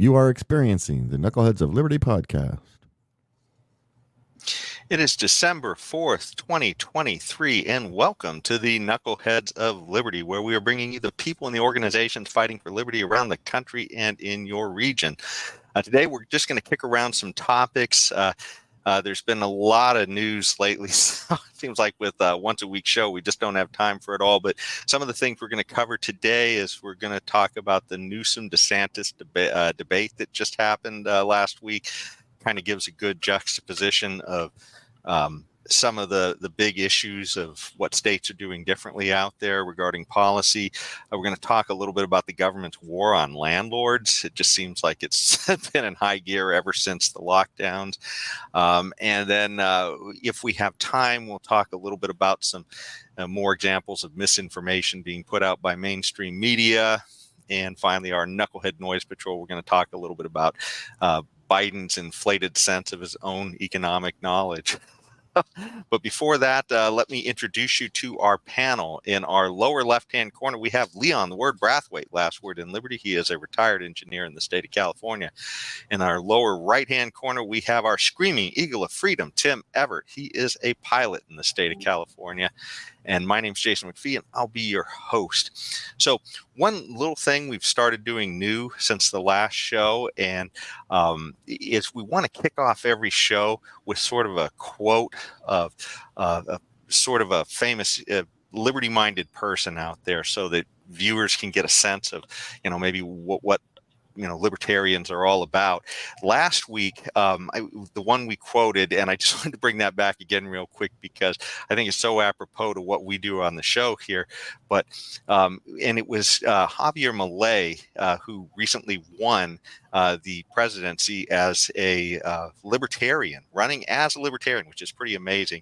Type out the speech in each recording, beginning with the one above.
You are experiencing the Knuckleheads of Liberty podcast. It is December 4th, 2023, and welcome to the Knuckleheads of Liberty, where we are bringing you the people and the organizations fighting for liberty around the country and in your region. Today, we're just going to kick around some topics. There's been a lot of news lately. So it seems like with a once-a-week show, we just don't have time for it all. But some of the things we're going to cover today is we're going to talk about the Newsom-DeSantis debate that just happened last week. Kind of gives a good juxtaposition of some of the big issues of what states are doing differently out there regarding policy. We're going to talk a little bit about the government's war on landlords. It just seems like it's been in high gear ever since the lockdowns. And then if we have time, we'll talk a little bit about some more examples of misinformation being put out by mainstream media. And finally, our Knucklehead Noise Patrol, we're going to talk a little bit about Biden's inflated sense of his own economic knowledge. But before that, let me introduce you to our panel. In our lower left-hand corner, we have Leon, the word Brathwaite, last word in Liberty. He is a retired engineer in the state of California. In our lower right-hand corner, we have our screaming eagle of freedom, Tim Everett. He is a pilot in the state of California. And my name's Jason McPhee, and I'll be your host. So one little thing we've started doing new since the last show, and is we want to kick off every show with sort of a quote of sort of a famous liberty-minded person out there, so that viewers can get a sense of, maybe what libertarians are all about. Last week, the one we quoted, and I just wanted to bring that back again real quick because I think it's so apropos to what we do on the show here. But and it was Javier Milei, who recently won the presidency as a libertarian, running as a libertarian, which is pretty amazing.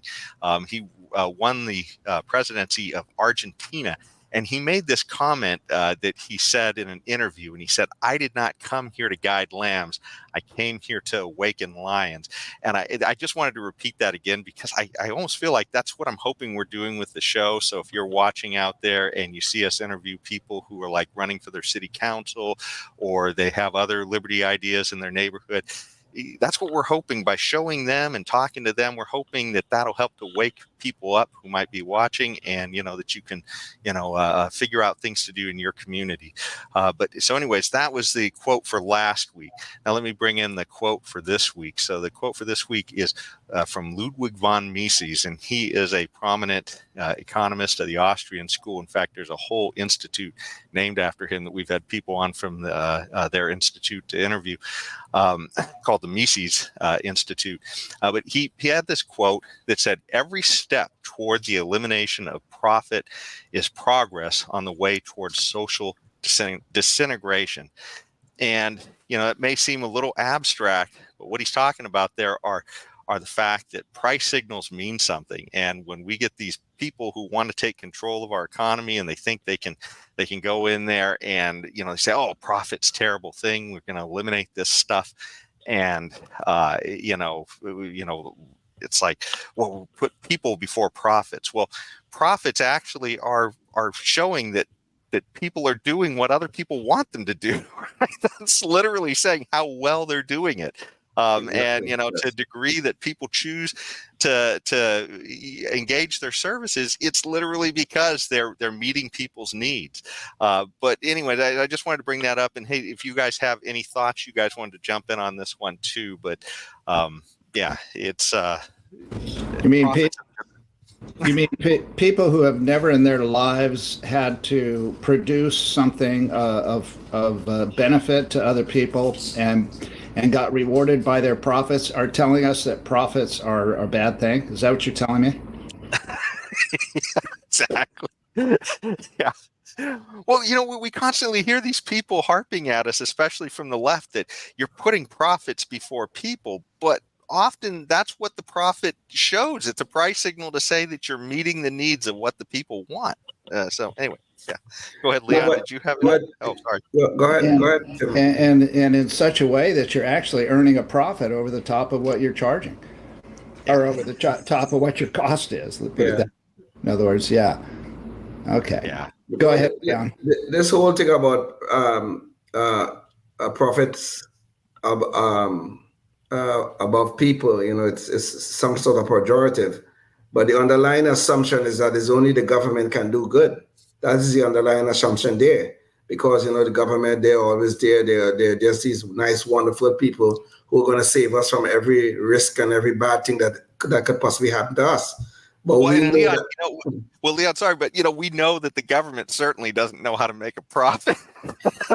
He won the presidency of Argentina. And he made this comment that he said in an interview, and he said, "I did not come here to guide lambs. I came here to awaken lions." And I just wanted to repeat that again because I almost feel like that's what I'm hoping we're doing with the show. So if you're watching out there and you see us interview people who are like running for their city council, or they have other liberty ideas in their neighborhood, that's what we're hoping. By showing them and talking to them, we're hoping that that'll help to wake people up who might be watching, and that you can figure out things to do in your community. But so anyways, that was the quote for last week. Now let me bring in the quote for this week. So the quote for this week is from Ludwig von Mises, and he is a prominent economist of the Austrian school. In fact, there's a whole institute named after him that we've had people on from their institute to interview, called the Mises Institute. But he had this quote that said, "Every step toward the elimination of profit is progress on the way towards social disintegration." And, it may seem a little abstract, but what he's talking about there are the fact that price signals mean something. And when we get these people who want to take control of our economy and they think they can go in there and, they say, "Oh, profit's a terrible thing. We're going to eliminate this stuff." And, it's like, well, we'll put people before profits. Well, profits actually are showing that people are doing what other people want them to do. Right? That's literally saying how well they're doing it. And, to a degree that people choose to engage their services, it's literally because they're meeting people's needs. But anyway, I just wanted to bring that up. And hey, if you guys have any thoughts, you guys wanted to jump in on this one too. But yeah, it's you mean people who have never in their lives had to produce something of benefit to other people and got rewarded by their profits are telling us that profits are a bad thing? Is that what you're telling me? Yeah, exactly. Yeah. Well, we constantly hear these people harping at us, especially from the left, that you're putting profits before people, but often that's what the profit shows. It's a price signal to say that you're meeting the needs of what the people want. So anyway, yeah. Go ahead, Leon. Did you have it? Oh, sorry. Go ahead. And in such a way that you're actually earning a profit over the top of what you're charging, or over the top of what your cost is. Let's put it that. In other words, yeah. Okay. Yeah. Go ahead, Leon. This whole thing about profits above people. It's some sort of pejorative, but the underlying assumption is that it's only the government can do good. That is the underlying assumption there, because the government, they're always there. They're just these nice, wonderful people who are going to save us from every risk and every bad thing that could possibly happen to us. But Well, we and know Leon, that. Leon, sorry, but we know that the government certainly doesn't know how to make a profit.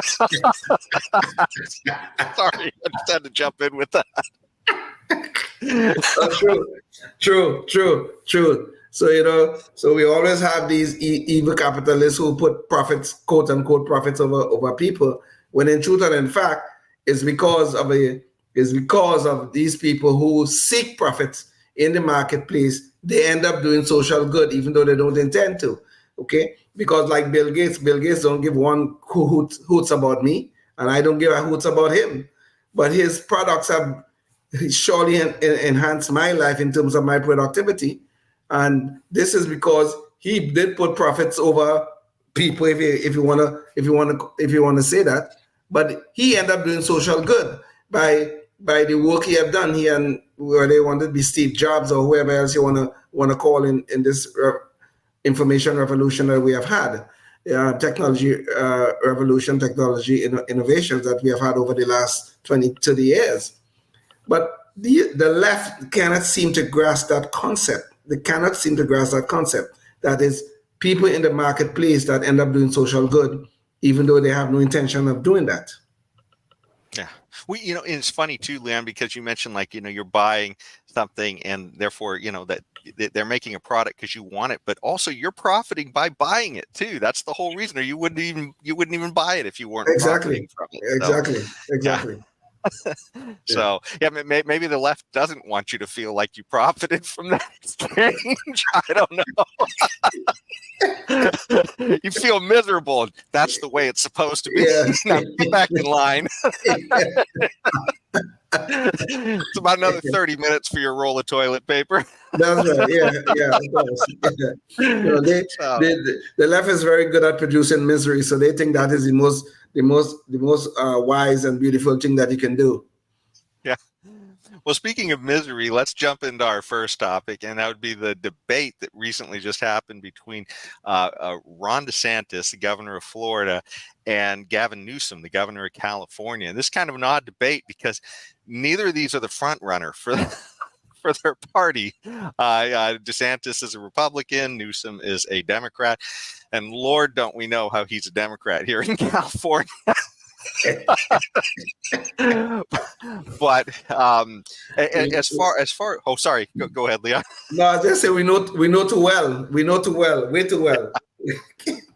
Sorry, I just had to jump in with that. True. So we always have these evil capitalists who put profits, quote unquote, profits over people. When in truth and in fact, it's because of these people who seek profits in the marketplace. They end up doing social good, even though they don't intend to. Okay, because like Bill Gates don't give one hoots about me, and I don't give a hoots about him. But his products have surely enhanced my life in terms of my productivity, and this is because he did put profits over people, if you want to say that. But he ended up doing social good by the work he have done. He, and whether they wanted to be Steve Jobs or whoever else you want to call in this information revolution that we have had, technology revolution, technology innovations that we have had over the last 20-30 years. But the left cannot seem to grasp that concept. They cannot seem to grasp that concept. That is, people in the marketplace that end up doing social good, even though they have no intention of doing that. Yeah. It's funny too, Leon, because you mentioned you're buying something and therefore, that they're making a product because you want it, but also you're profiting by buying it too. That's the whole reason, or you wouldn't even buy it if you weren't profiting from it. Exactly. So maybe the left doesn't want you to feel like you profited from that exchange. I don't know. You feel miserable. That's the way it's supposed to be. Yeah. Now get back in line. It's about another 30 minutes for your roll of toilet paper. That's right. Yeah, of course. The left is very good at producing misery, so they think that is the most wise and beautiful thing that you can do. Yeah. Well, speaking of misery, let's jump into our first topic, and that would be the debate that recently just happened between Ron DeSantis, the governor of Florida, and Gavin Newsom, the governor of California. And this is kind of an odd debate because neither of these are the front runner for their party. DeSantis is a Republican, Newsom is a Democrat, and Lord, don't we know how he's a Democrat here in California. But as far oh, sorry, go ahead, Leon. No, I just say we know too well, way too well.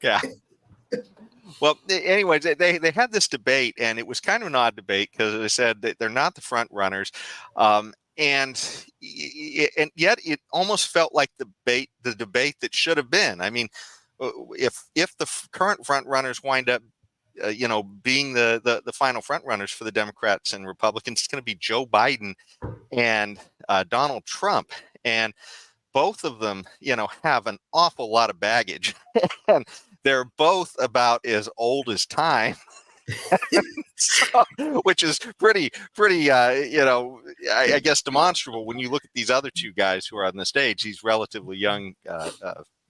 Yeah. Well, anyways, they had this debate, and it was kind of an odd debate because they said that they're not the front runners, and yet it almost felt like the debate that should have been. I mean, if the current front runners wind up being the final front runners for the Democrats and Republicans, it's going to be Joe Biden and Donald Trump. And both of them, have an awful lot of baggage. And they're both about as old as time. So, which is pretty, I guess demonstrable when you look at these other two guys who are on the stage, these relatively young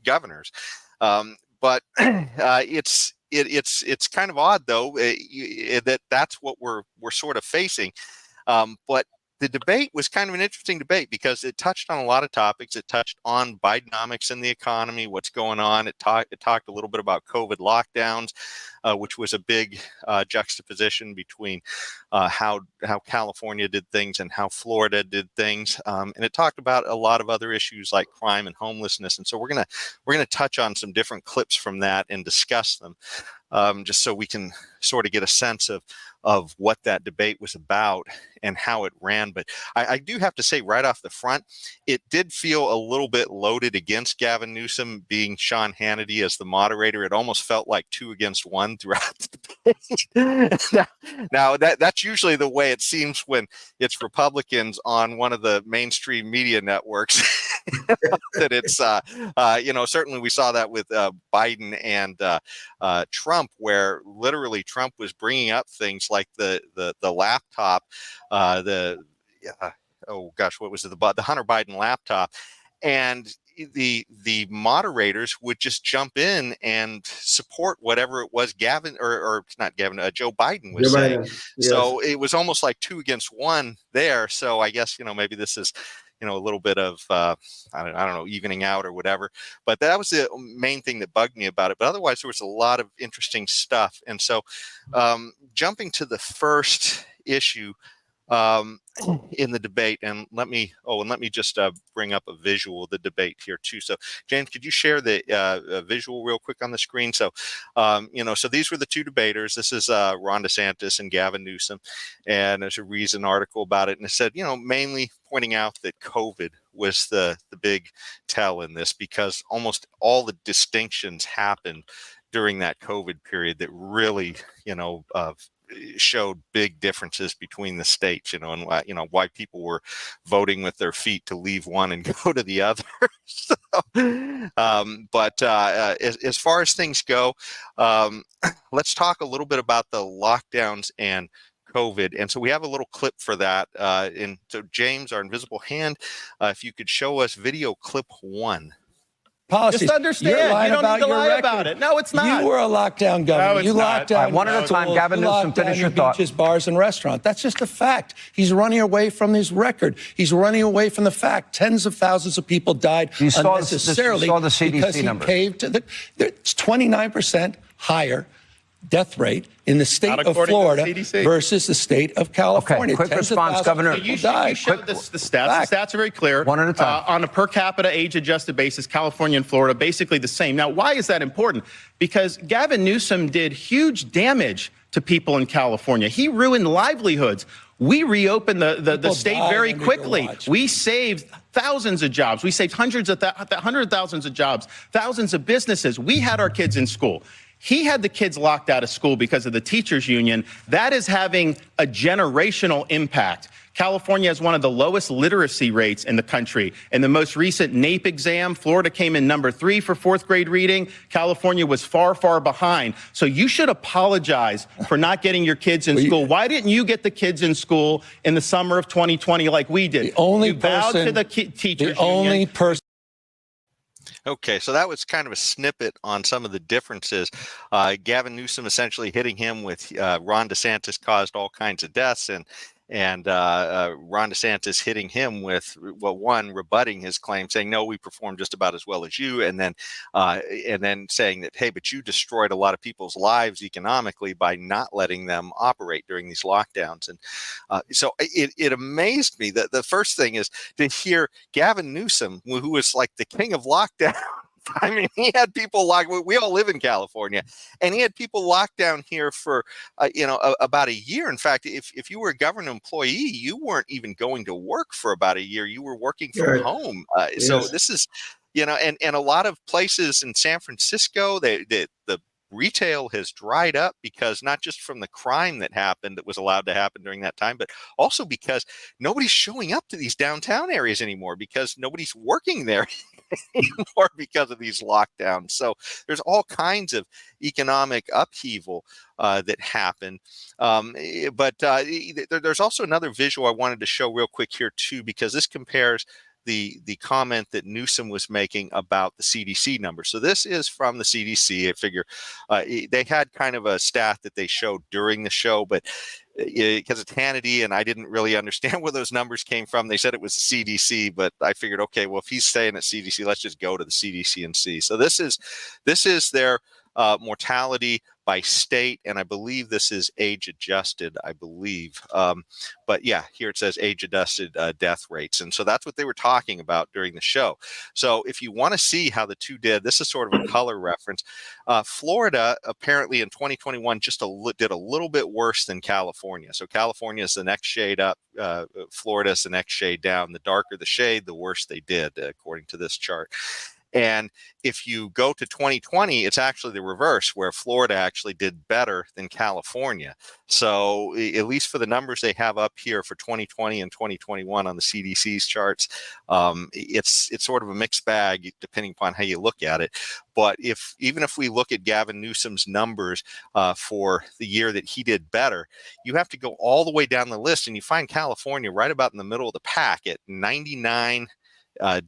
governors. But it's kind of odd, though, that's what we're sort of facing. But the debate was kind of an interesting debate because it touched on a lot of topics. It touched on Bidenomics and the economy, what's going on. It talked a little bit about COVID lockdowns, which was a big juxtaposition between how California did things and how Florida did things. And it talked about a lot of other issues like crime and homelessness. And so we're gonna touch on some different clips from that and discuss them, just so we can sort of get a sense of what that debate was about and how it ran. But I do have to say right off the front, it did feel a little bit loaded against Gavin Newsom, being Sean Hannity as the moderator. It almost felt like 2 against 1 throughout the debate. Now that's usually the way it seems when it's Republicans on one of the mainstream media networks. That it's certainly we saw that with Biden and Trump. Trump, where literally Trump was bringing up things like the laptop, oh gosh, what was it? The Hunter Biden laptop, and the moderators would just jump in and support whatever it was or not Gavin, Joe Biden was saying. Yes. So it was almost like 2 against 1 there. So I guess, maybe this is, a little bit of, I don't know, evening out or whatever. But that was the main thing that bugged me about it. But otherwise, there was a lot of interesting stuff. And so jumping to the first issue, in the debate, and let me just bring up a visual of the debate here too. So James, could you share the visual real quick on the screen? So so these were the two debaters. This is Ron DeSantis and Gavin Newsom, and there's a Reason article about it, and it said, mainly pointing out that COVID was the big tell in this, because almost all the distinctions happened during that COVID period that really showed big differences between the states, and why people were voting with their feet to leave one and go to the other. So, but as far as things go, let's talk a little bit about the lockdowns and COVID. And so we have a little clip for that. And so James, our invisible hand, if you could show us video clip 1. Policies. Just understand, you don't need to lie about it. No, it's not. You were a lockdown governor. No, it's you not. locked down. One at a time. Gavin Newsom, finish your thought. Beaches, bars, and restaurants. That's just a fact. He's running away from his record. He's running away from the fact. Tens of thousands of people died unnecessarily because he caved to it's 29% higher death rate in the state of Florida versus the state of California. Okay, quick response, Governor. You showed the stats. The stats are very clear. One at a time. On a per capita age-adjusted basis, California and Florida basically the same. Now, why is that important? Because Gavin Newsom did huge damage to people in California. He ruined livelihoods. We reopened the state very quickly. We saved thousands of jobs. We saved hundreds of thousands of jobs, thousands of businesses. We had our kids in school. He had the kids locked out of school because of the teachers union. That is having a generational impact. California has one of the lowest literacy rates in the country. In the most recent NAEP exam, Florida came in number 3 for 4th grade reading. California was far, far behind. So you should apologize for not getting your kids in school. Why didn't you get the kids in school in the summer of 2020 like we did? The only you bowed to the teachers union. Okay, so that was kind of a snippet on some of the differences. Gavin Newsom essentially hitting him with Ron DeSantis caused all kinds of deaths, and Ron DeSantis hitting him with, one, rebutting his claim, saying, no, we performed just about as well as you, and then saying that, hey, but you destroyed a lot of people's lives economically by not letting them operate during these lockdowns. And so it amazed me that the first thing is to hear Gavin Newsom, who was like the king of lockdown. I mean, he had people locked. We all live in California, and he had people locked down here for, about a year. In fact, if you were a government employee, you weren't even going to work for about a year. You were working from home. Yes. So this is, and a lot of places in San Francisco, the retail has dried up because not just from the crime that happened that was allowed to happen during that time, but also because nobody's showing up to these downtown areas anymore because nobody's working there anymore because of these lockdowns. So there's all kinds of economic upheaval that happen. But there's also another visual I wanted to show real quick here too, because this compares the comment that Newsom was making about the CDC numbers. So this is from the CDC. I figure they had kind of a stat that they showed during the show, but because it's Hannity and I didn't really understand where those numbers came from. They said it was the CDC, but I figured, okay, well, if he's saying it's CDC, let's just go to the CDC and see. So this is their mortality by state, and I believe this is age adjusted, I believe. But yeah, here it says age adjusted death rates. And so that's what they were talking about during the show. So if you want to see how the two did, this is sort of a color reference. Florida apparently in 2021 just did a little bit worse than California. So California is the next shade up. Florida is the next shade down. The darker the shade, the worse they did, according to this chart. And if you go to 2020, it's actually the reverse, where Florida actually did better than California. So at least for the numbers they have up here for 2020 and 2021 on the CDC's charts, it's sort of a mixed bag depending upon how you look at it. But even if we look at Gavin Newsom's numbers for the year that he did better, you have to go all the way down the list, and you find California right about in the middle of the pack at 99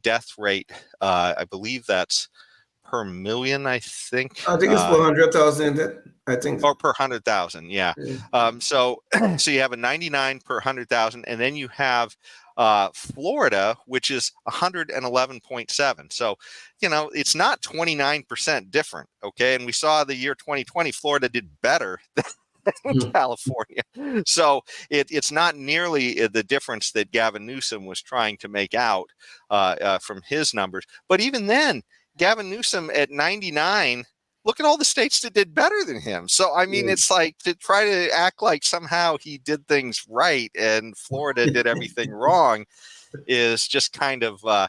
death rate. I believe that's per million, I think. I think it's per 100,000, I think. Or per 100,000, yeah. So you have a 99 per 100,000, and then you have Florida, which is 111.7. So, it's not 29% different, okay? And we saw the year 2020, Florida did better than California. So it's not nearly the difference that Gavin Newsom was trying to make out from his numbers. But even then, Gavin Newsom at 99, look at all the states that did better than him. So, I mean, it's like to try to act like somehow he did things right and Florida did everything wrong is just kind of a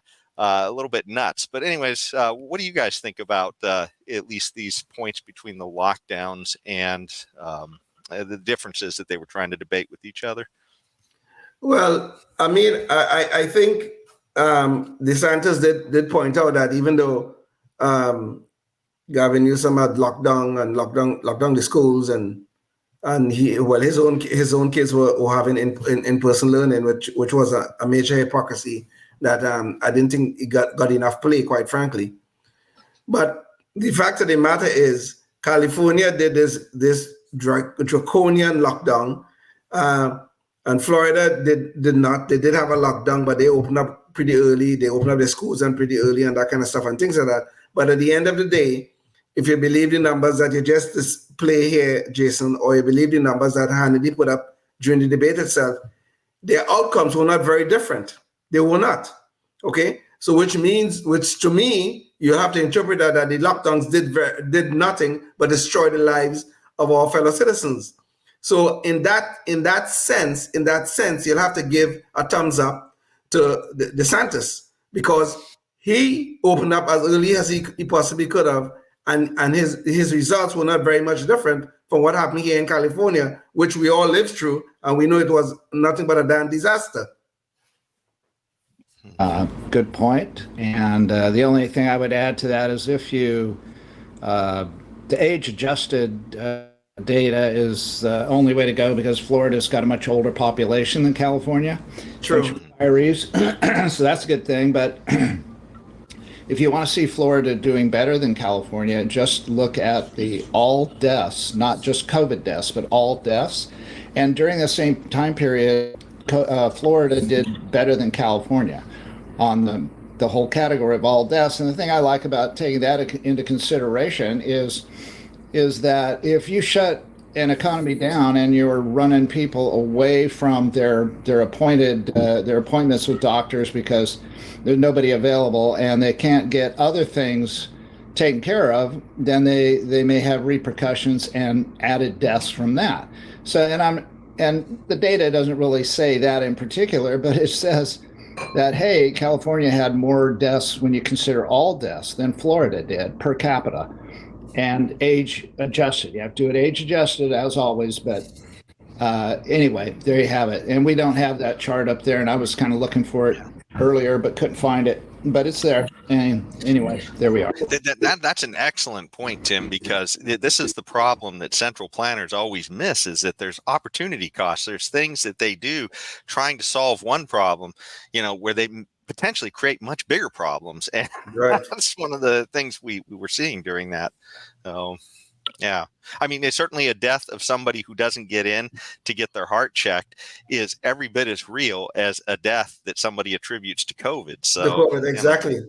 little bit nuts. But anyways, what do you guys think about at least these points between the lockdowns and the differences that they were trying to debate with each other? Well, I mean, I think DeSantis did point out that even though Gavin Newsom had locked down the schools, and his own kids were having in-person learning, which was a major hypocrisy that I didn't think it got enough play, quite frankly. But the fact of the matter is, California did this draconian lockdown, and Florida did not. They did have a lockdown, but they opened up pretty early. They opened up their schools and pretty early and that kind of stuff and things like that. But at the end of the day, if you believe the numbers that you just display here, Jason, or you believe the numbers that Hannity put up during the debate itself, their outcomes were not very different. They were not. Okay? So which to me, you have to interpret that the lockdowns did nothing but destroy the lives of our fellow citizens. So in that sense, you'll have to give a thumbs up to DeSantis, because he opened up as early as he possibly could have, and his results were not very much different from what happened here in California, which we all lived through, and we know it was nothing but a damn disaster. Good point. And the only thing I would add to that is if you, the age-adjusted data is the only way to go, because Florida's got a much older population than California. True. Retirees. So that's a good thing. But if you want to see Florida doing better than California, just look at the all deaths, not just COVID deaths, but all deaths. And during the same time period, Florida did better than California on the whole category of all deaths. And the thing I like about taking that into consideration is that if you shut an economy down and you're running people away from their appointments with doctors because there's nobody available and they can't get other things taken care of, then they may have repercussions and added deaths from that. So and the data doesn't really say that in particular, but it says that, hey, California had more deaths when you consider all deaths than Florida did per capita, and age adjusted. You have to do it age adjusted as always, but anyway, there you have it. And we don't have that chart up there, and I was kind of looking for it earlier but couldn't find it, but it's there. And anyway, there we are. That's an excellent point, Tim, because this is the problem that central planners always miss, is that there's opportunity costs. There's things that they do trying to solve one problem, where they potentially create much bigger problems. And that's one of the things we were seeing during that. So, yeah. I mean, there's certainly a death of somebody who doesn't get in to get their heart checked is every bit as real as a death that somebody attributes to COVID. So exactly.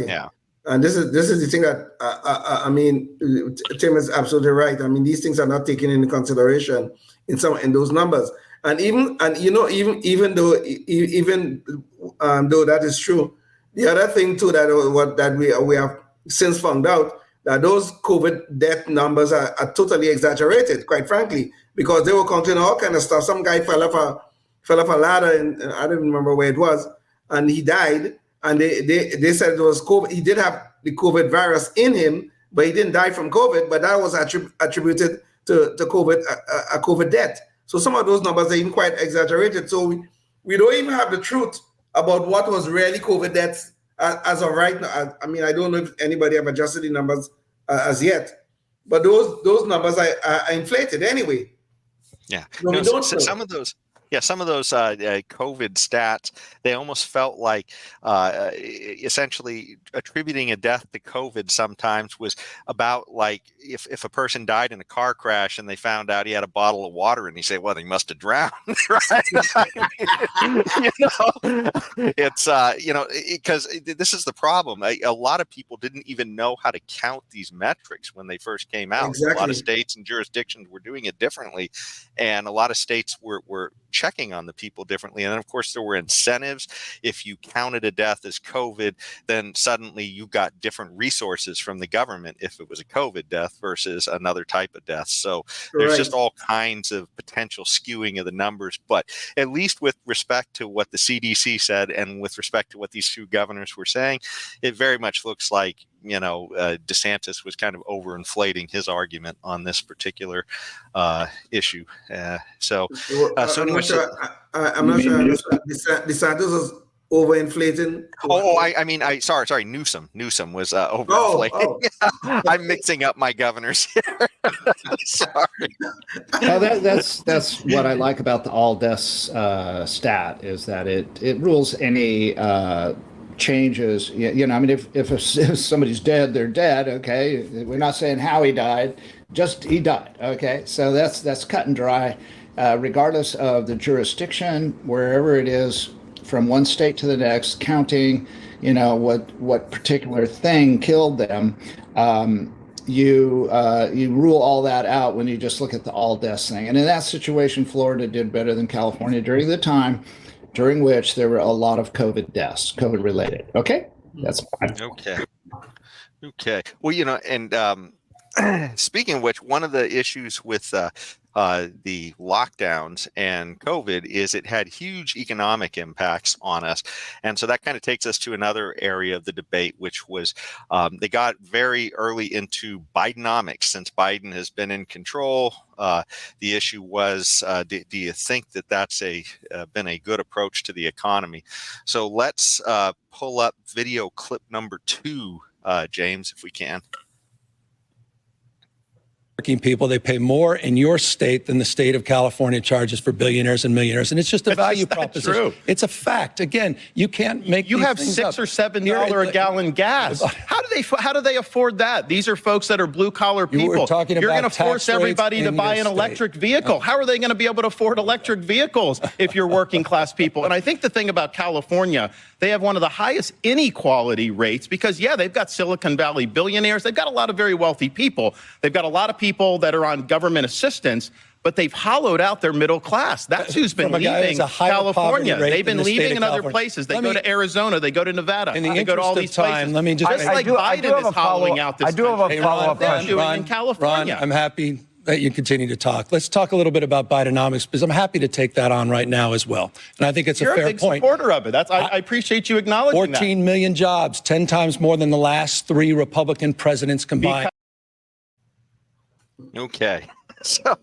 Yeah. And this is the thing that I mean, Tim is absolutely right. I mean, these things are not taken into consideration in those numbers. And even though that is true, the other thing too that we have since found out, that those COVID death numbers are totally exaggerated, quite frankly, because they were counting all kind of stuff. Some guy fell off a ladder, and I don't remember where it was, and he died. and they said it was COVID. He did have the COVID virus in him, but he didn't die from COVID. But that was attributed to COVID, a COVID death. So some of those numbers are even quite exaggerated. So we don't even have the truth about what was really COVID deaths as of right now. I mean, I don't know if anybody have adjusted the numbers as yet, but those numbers are inflated anyway. Yeah, No, some of those. Yeah, some of those COVID stats, they almost felt like essentially attributing a death to COVID sometimes was about like if a person died in a car crash and they found out he had a bottle of water and you say, well, he must have drowned, right? It's, because this is the problem. A lot of people didn't even know how to count these metrics when they first came out. Exactly. A lot of states and jurisdictions were doing it differently. And a lot of states were checking on the people differently. And then, of course, there were incentives. If you counted a death as COVID, then suddenly you got different resources from the government if it was a COVID death versus another type of death. So there's just all kinds of potential skewing of the numbers. But at least with respect to what the CDC said and with respect to what these two governors were saying, it very much looks like DeSantis was kind of overinflating his argument on this particular issue. I'm not sure DeSantis was overinflating. Sorry. Newsom was overinflating. I'm mixing up my governors here. Sorry. Well, that's what I like about the all deaths stat is that it rules any changes. I mean, if somebody's dead, they're dead. Okay, we're not saying how he died, just he died. Okay, so that's cut and dry, regardless of the jurisdiction, wherever it is, from one state to the next, counting, what particular thing killed them. You rule all that out when you just look at the all deaths thing. And in that situation, Florida did better than California during the time during which there were a lot of COVID deaths, COVID related. Okay, that's fine. Okay. Well, and speaking of which, one of the issues with the lockdowns and COVID is it had huge economic impacts on us. And so that kind of takes us to another area of the debate, which was they got very early into Bidenomics. Since Biden has been in control, the issue was, do you think that that's been a good approach to the economy? So let's pull up video clip number 2, James, if we can. Working people, they pay more in your state than the state of California charges for billionaires and millionaires, and it's just a value proposition. True. It's a fact. Again, you can't make. You have $6 or $7 a gallon gas. How do they afford that? These are folks that are blue collar people. You're going to force everybody to buy an electric vehicle. How are they going to be able to afford electric vehicles if you're working class people? And I think the thing about California, they have one of the highest inequality rates because, they've got Silicon Valley billionaires. They've got a lot of very wealthy people. They've got a lot of people that are on government assistance, but they've hollowed out their middle class. That's who's been leaving California. They've been leaving in other places. They go to Arizona. They go to Nevada. They go to all these places. Let me just Biden is hollowing out this country. I do have a follow-up question. In California. Ron, I'm happy that you continue to talk. Let's talk a little bit about Bidenomics because I'm happy to take that on right now as well. And I think it's a fair point. You're a big supporter of it. I appreciate you acknowledging 14 million jobs, 10 times more than the last 3 Republican presidents combined. Okay. So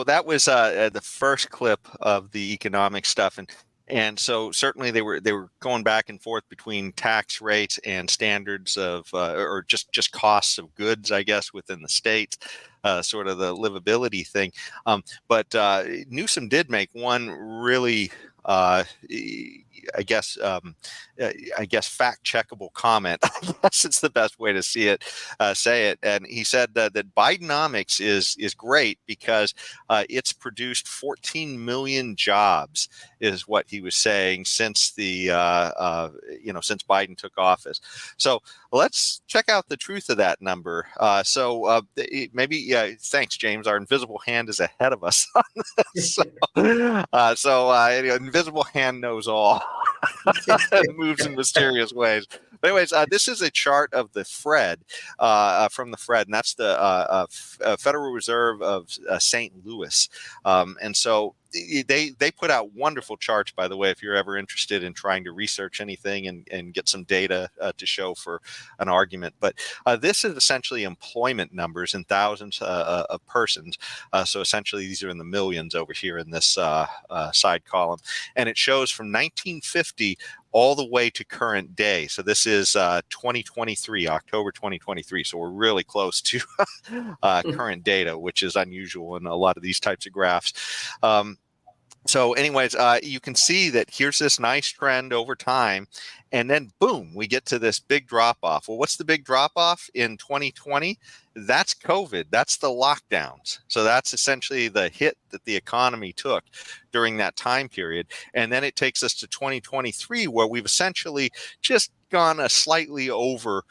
that was the first clip of the economic stuff. And so certainly they were going back and forth between tax rates and standards of or just costs of goods, I guess, within the states, sort of the livability thing. But Newsom did make one really I guess fact checkable comment. I guess it's the best way to say it. And he said that Bidenomics is great because it's produced 14 million jobs, is what he was saying since since Biden took office. So let's check out the truth of that number. Thanks, James. Our invisible hand is ahead of us on this. Invisible hand knows all. It moves in mysterious ways. But anyways, this is a chart of the Fed, from the Fed, and that's the Federal Reserve of St. Louis. And so they put out wonderful charts, by the way, if you're ever interested in trying to research anything and get some data to show for an argument. But this is essentially employment numbers in thousands of persons. So essentially, these are in the millions over here in this side column. And it shows from 1950 all the way to current day. So this is 2023, October 2023. So we're really close to current data, which is unusual in a lot of these types of graphs. So anyways, you can see that here's this nice trend over time. And then, boom, we get to this big drop off. Well, what's the big drop off in 2020? That's COVID. That's the lockdowns. So that's essentially the hit that the economy took during that time period. And then it takes us to 2023, where we've essentially just gone slightly over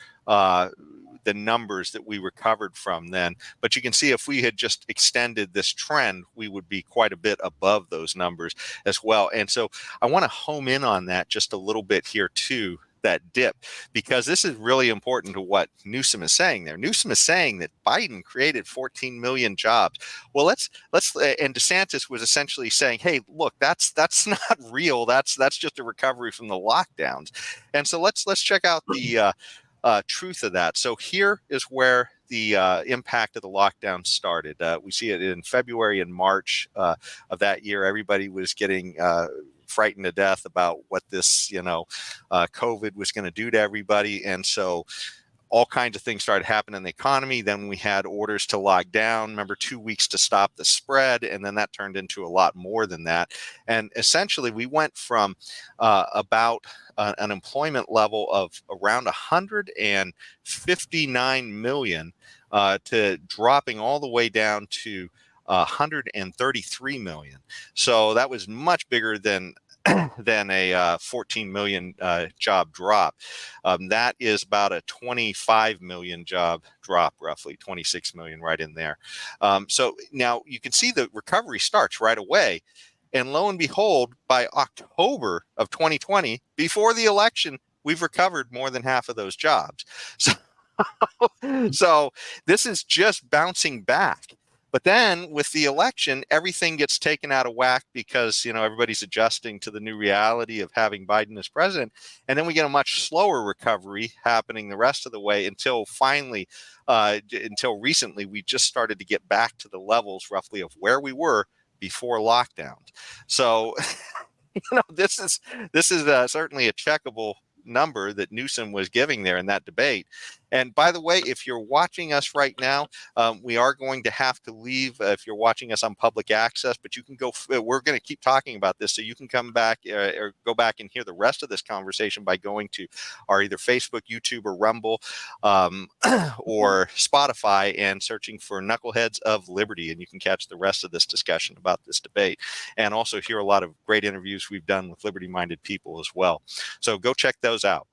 the numbers that we recovered from then. But you can see if we had just extended this trend, we would be quite a bit above those numbers as well. And so I want to home in on that just a little bit here too, that dip, because this is really important to what Newsom is saying there. Newsom is saying that Biden created 14 million jobs. Well, let's and DeSantis was essentially saying, hey, look, that's not real. That's just a recovery from the lockdowns. And so let's check out the truth of that. So here is where the impact of the lockdown started. We see it in February and March of that year. Everybody was getting frightened to death about what this, COVID was going to do to everybody. And so all kinds of things started happening in the economy. Then we had orders to lock down, remember, 2 weeks to stop the spread. And then that turned into a lot more than that. And essentially, we went from about an employment level of around 159 million to dropping all the way down to 133 million. So that was much bigger than a 14 million job drop. That is about a 25 million job drop, roughly 26 million right in there. So now you can see the recovery starts right away. And lo and behold, by October of 2020, before the election, we've recovered more than half of those jobs. So this is just bouncing back. But then with the election, everything gets taken out of whack because, everybody's adjusting to the new reality of having Biden as president. And then we get a much slower recovery happening the rest of the way until finally, until recently, we just started to get back to the levels roughly of where we were before lockdowns. So, this is certainly a checkable number that Newsom was giving there in that debate. And by the way, if you're watching us right now, we are going to have to leave if you're watching us on public access, but you can go, we're going to keep talking about this, so you can come back or go back and hear the rest of this conversation by going to our either Facebook, YouTube, or Rumble or Spotify and searching for Knuckleheads of Liberty, and you can catch the rest of this discussion about this debate and also hear a lot of great interviews we've done with liberty-minded people as well. So go check those out.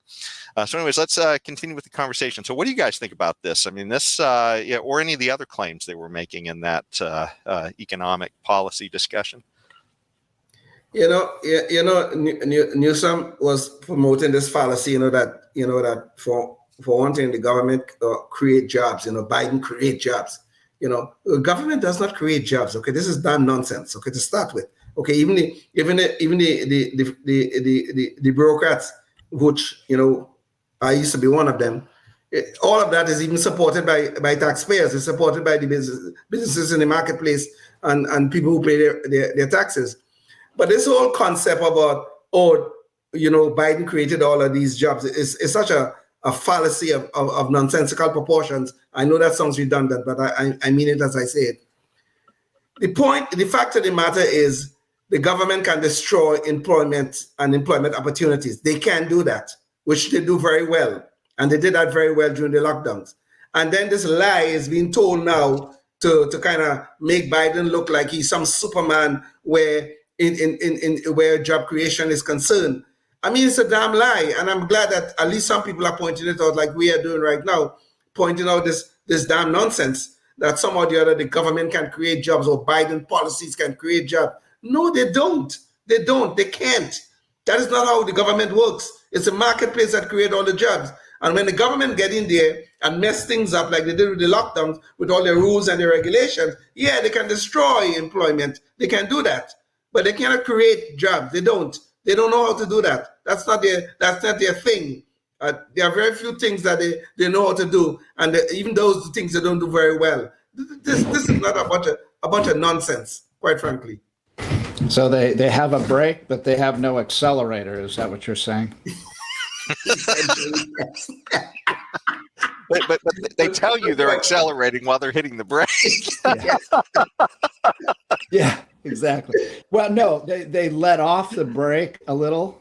So anyways, let's continue with the conversation. So what do you guys think about this? I mean, this or any of the other claims they were making in that economic policy discussion? Newsom was promoting this fallacy, that for one thing, the government create jobs, Biden create jobs. The government does not create jobs. Okay, this is damn nonsense. Okay, to start with. Okay, even the bureaucrats, which I used to be one of them. All of that is even supported by taxpayers. It's supported by the businesses in the marketplace and people who pay their taxes. But this whole concept about Biden created all of these jobs is such a fallacy of nonsensical proportions. I know that sounds redundant, but I mean it as I say it. The fact of the matter is, the government can destroy employment and employment opportunities. They can do that, which they do very well. And they did that very well during the lockdowns. And then this lie is being told now to kind of make Biden look like he's some Superman where where job creation is concerned. I mean, it's a damn lie. And I'm glad that at least some people are pointing it out, like we are doing right now, pointing out this damn nonsense that some or the other, the government can create jobs or Biden policies can create jobs. No, they don't. They can't. That is not how the government works. It's a marketplace that creates all the jobs. And when the government get in there and mess things up like they did with the lockdowns, with all the rules and the regulations, yeah, they can destroy employment. They can do that. but they cannot create jobs. They don't know how to do that. That's not their thing. There are very few things that they know how to do, and even those things they don't do very well. This is not a bunch of nonsense, quite frankly. So they have a brake, but they have no accelerator. Is that what you're saying? But they tell you they're accelerating while they're hitting the brake. Yeah, exactly. Well, no, they let off the brake a little.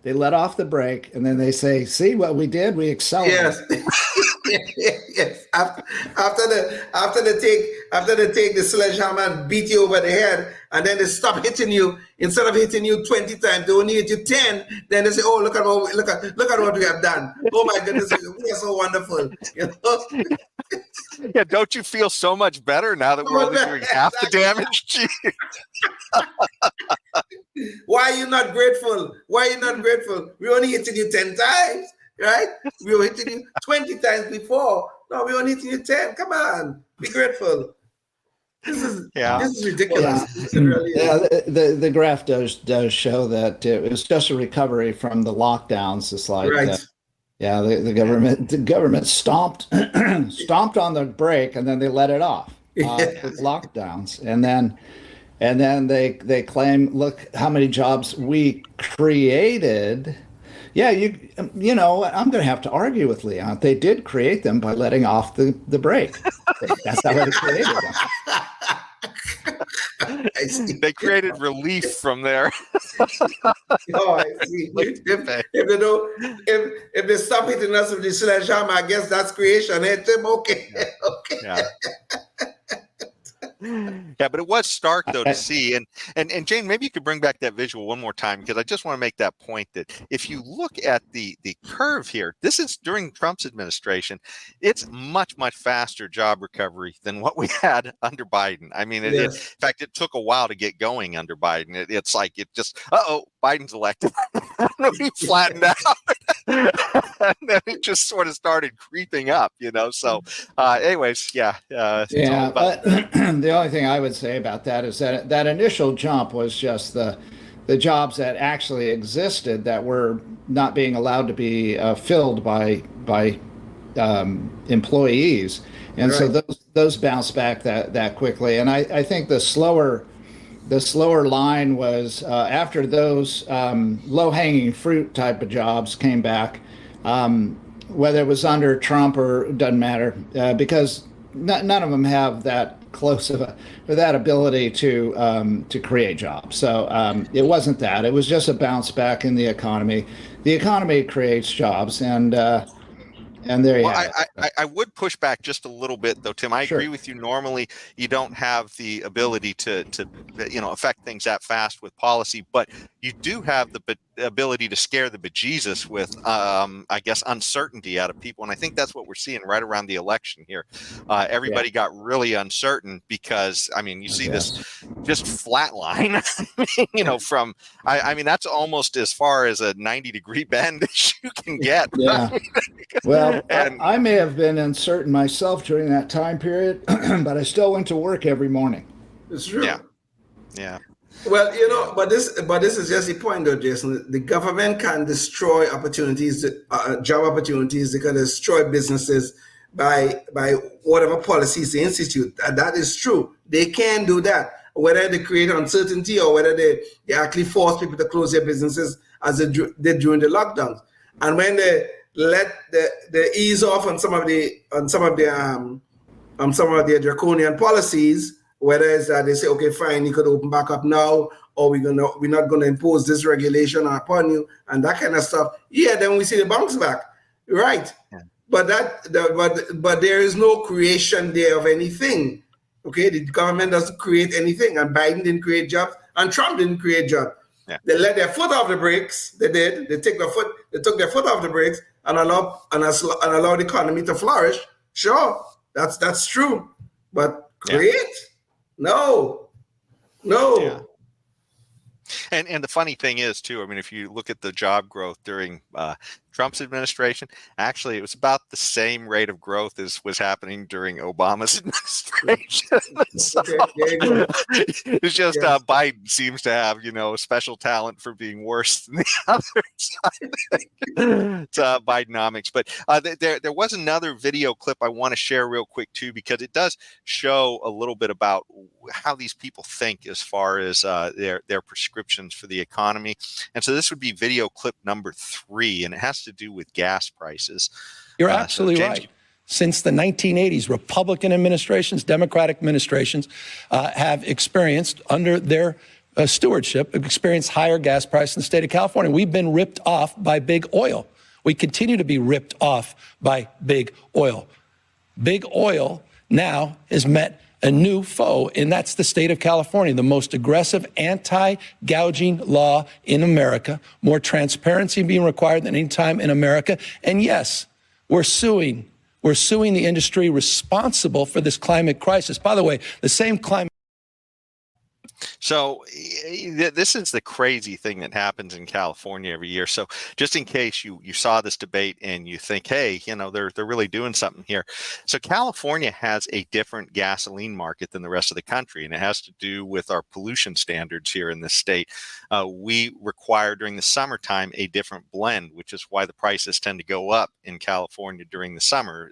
They let off the brake, and then they say, "See what we did? We accelerated." Yes, yes. After they take the sledgehammer and beat you over the head, and then they stop hitting you. Instead of hitting you 20 times, they only hit you 10. Then they say, "Oh, look at what we have done! Oh my goodness, we are so wonderful!" You know? Yeah, don't you feel so much better now that we're only doing half the damage to you? Why are you not grateful? Why are you not grateful? We only hitting you 10 times, right? We were hitting you 20 times before. No, we only hitting you 10. Come on, be grateful. This is ridiculous. Yeah. It really is. The graph does show that it was just a recovery from the lockdowns. It's like, right. The government stomped on the brake, and then they let it off with lockdowns, and then they claim, look how many jobs we created. Yeah, you know, I'm going to have to argue with Leon. They did create them by letting off the brake. That's how they created them. They created relief from there. Oh, I see. If they stop hitting us with the sledgehammer, I guess that's creation. Okay. Okay. Yeah. Yeah, but it was stark though to see, and Jane, maybe you could bring back that visual one more time, because I just want to make that point that if you look at the curve here, this is during Trump's administration. It's much faster job recovery than what we had under Biden. I mean, in fact, it took a while to get going under Biden. It's like it just Biden's elected. He flattened out, and then it just sort of started creeping up, you know. So, anyways, the only thing I would say about that is that initial jump was just the jobs that actually existed that were not being allowed to be filled by employees, and so those bounced back that quickly. And I think the slower line was after those low-hanging fruit type of jobs came back, whether it was under Trump or doesn't matter, because none of them have that close of that ability to create jobs. So it wasn't that. It was just a bounce back in the economy. The economy creates jobs, and there you have it. I would push back just a little bit, though, Tim. I agree with you. Normally, you don't have the ability to affect things that fast with policy, but you do have the ability to scare the bejesus with, I guess, uncertainty out of people. And I think that's what we're seeing right around the election here. Everybody got really uncertain because, I mean, you see this just flat line, from, I mean, that's almost as far as a 90-degree bend as you can get. Yeah. Well, I may have been uncertain myself during that time period, but I still went to work every morning. It's true. Yeah. Well, but this is just the point, though, Jason. The government can destroy opportunities, job opportunities. They can destroy businesses by whatever policies they institute. That is true. They can do that. Whether they create uncertainty or whether they actually force people to close their businesses, as they did during the lockdowns. And when they let the ease off on some of their draconian policies, whether it's that they say, okay, fine, you could open back up now, or we're not gonna impose this regulation upon you and that kind of stuff. Yeah, then we see the bounce back, right? Yeah. But there is no creation there of anything. Okay, the government doesn't create anything, and Biden didn't create jobs, and Trump didn't create jobs. Yeah. They let their foot off the brakes. They did. They took their foot off the brakes and allowed the economy to flourish. Sure, that's true. But create? No. Yeah. And the funny thing is, too, I mean, if you look at the job growth during Trump's administration. Actually, it was about the same rate of growth as was happening during Obama's administration. So, it's just Biden seems to have, special talent for being worse than the other side. It's Bidenomics. But there was another video clip I want to share real quick, too, because it does show a little bit about how these people think as far as their prescriptions for the economy. And so this would be video clip number 3, and it has to do with gas prices. You're absolutely right. Since the 1980s, Republican administrations, Democratic administrations have experienced, under their stewardship, experienced higher gas prices in the state of California. We've been ripped off by big oil. We continue to be ripped off by big oil. Big oil now has met a new foe, and that's the state of California, the most aggressive anti-gouging law in America, more transparency being required than any time in America. And yes, we're suing the industry responsible for this climate crisis. By the way, the same climate. So this is the crazy thing that happens in California every year. So just in case you saw this debate and you think, hey, they're really doing something here. So California has a different gasoline market than the rest of the country, and it has to do with our pollution standards here in this state. We require during the summertime a different blend, which is why the prices tend to go up in California during the summer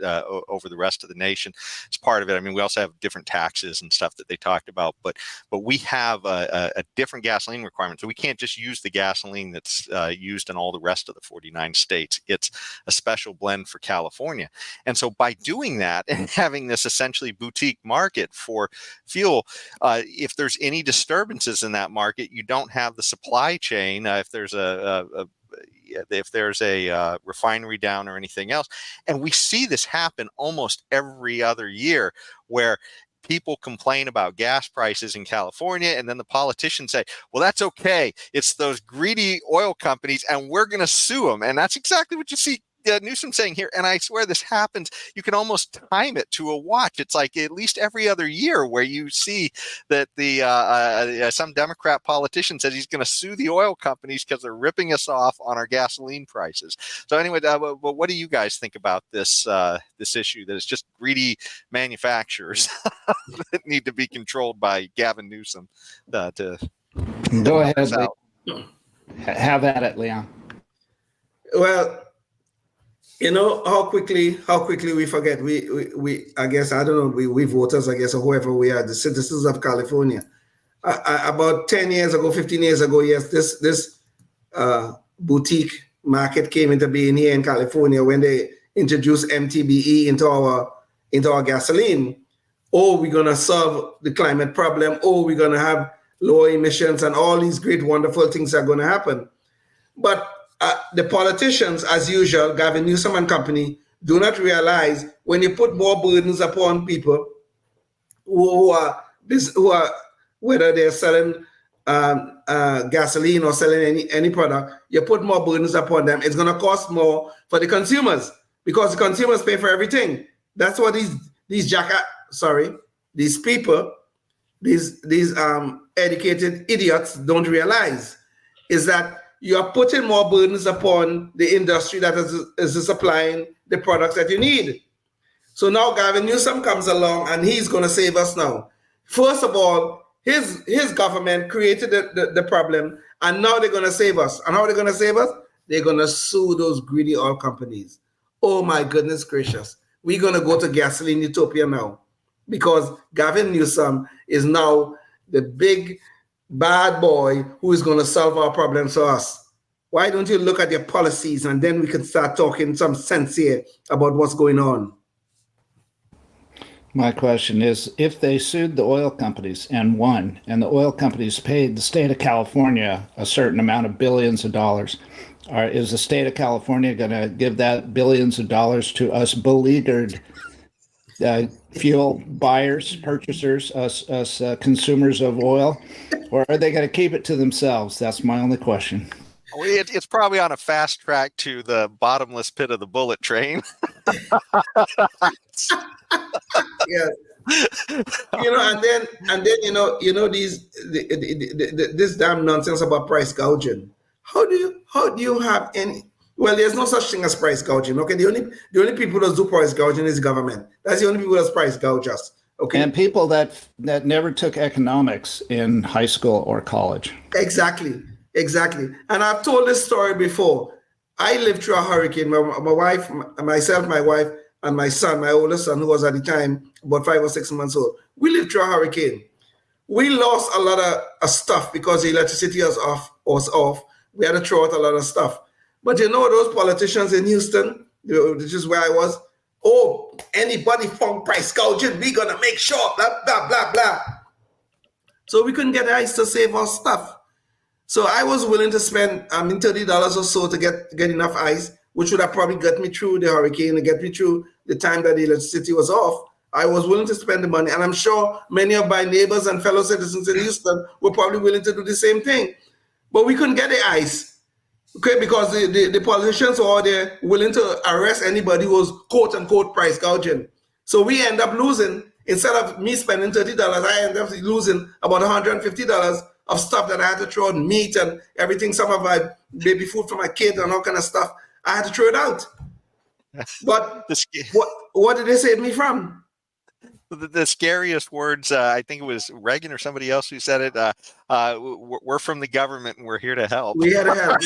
over the rest of the nation. It's part of it. I mean, we also have different taxes and stuff that they talked about, but we have a different gasoline requirement. So we can't just use the gasoline that's used in all the rest of the 49 states. It's a special blend for California. And so by doing that and having this essentially boutique market for fuel, if there's any disturbances in that market, you don't have the supply chain. If there's a refinery down or anything else. And we see this happen almost every other year, where people complain about gas prices in California, and then the politicians say, well, that's okay. It's those greedy oil companies, and we're going to sue them. And that's exactly what you see Newsom saying here. And I swear this happens. You can almost time it to a watch. It's like at least every other year where you see that some Democrat politician says he's going to sue the oil companies because they're ripping us off on our gasoline prices. So anyway, what do you guys think about this issue, that it's just greedy manufacturers that need to be controlled by Gavin Newsom to go ahead, have at it, Leon. Well, how quickly we forget. We I guess, I don't know, we voters, I guess, or whoever we are, the citizens of California. About 10 years ago, 15 years ago, yes, this boutique market came into being here in California when they introduced MTBE into our gasoline. Oh, we're gonna solve the climate problem. Oh, we're gonna have lower emissions, and all these great, wonderful things are gonna happen. But the politicians, as usual, Gavin Newsom and company, do not realize when you put more burdens upon people who are whether they're selling gasoline or selling any product, you put more burdens upon them. It's going to cost more for the consumers, because the consumers pay for everything. That's what these people, these educated idiots don't realize, is that you are putting more burdens upon the industry that is supplying the products that you need. So now Gavin Newsom comes along and he's going to save us now. First of all, his government created the problem, and now they're going to save us. And how are they going to save us? They're going to sue those greedy oil companies. Oh my goodness gracious. We're going to go to gasoline utopia now, because Gavin Newsom is now the big bad boy who is going to solve our problems for us. Why don't you look at your policies, and then we can start talking some sense here about what's going on? My question is, if they sued the oil companies and won, and the oil companies paid the state of California a certain amount of billions of dollars, is the state of California going to give that billions of dollars to us beleaguered fuel buyers, purchasers, us consumers of oil, or are they going to keep it to themselves? That's my only question. It's probably on a fast track to the bottomless pit of the bullet train. Yeah. And then this damn nonsense about price gouging. How do you have any? Well, there's no such thing as price gouging. Okay, the only people that do price gouging is government. That's the only people that's price gouge us. Okay, and people that never took economics in high school or college. Exactly. And I've told this story before. I lived through a hurricane. My wife, myself, my wife, and my son, my oldest son, who was at the time about 5 or 6 months old. We lived through a hurricane. We lost a lot of stuff because the electricity was off. We had to throw out a lot of stuff. But you know, those politicians in Houston, which is where I was, oh, anybody found price gouging, we're going to make sure, blah, blah, blah, blah. So we couldn't get ice to save our stuff. So I was willing to spend $30 or so to get enough ice, which would have probably got me through the hurricane and get me through the time that the electricity was off. I was willing to spend the money, and I'm sure many of my neighbors and fellow citizens in Houston were probably willing to do the same thing. But we couldn't get the ice, okay, because the politicians were all there willing to arrest anybody who was quote-unquote price gouging. So we end up losing, instead of me spending $30, I end up losing about $150 of stuff that I had to throw out, meat and everything, some of my baby food for my kid and all kind of stuff. I had to throw it out. But what did they save me from? The scariest words, I think it was Reagan or somebody else who said it, we're from the government and we're here to help. We had to help,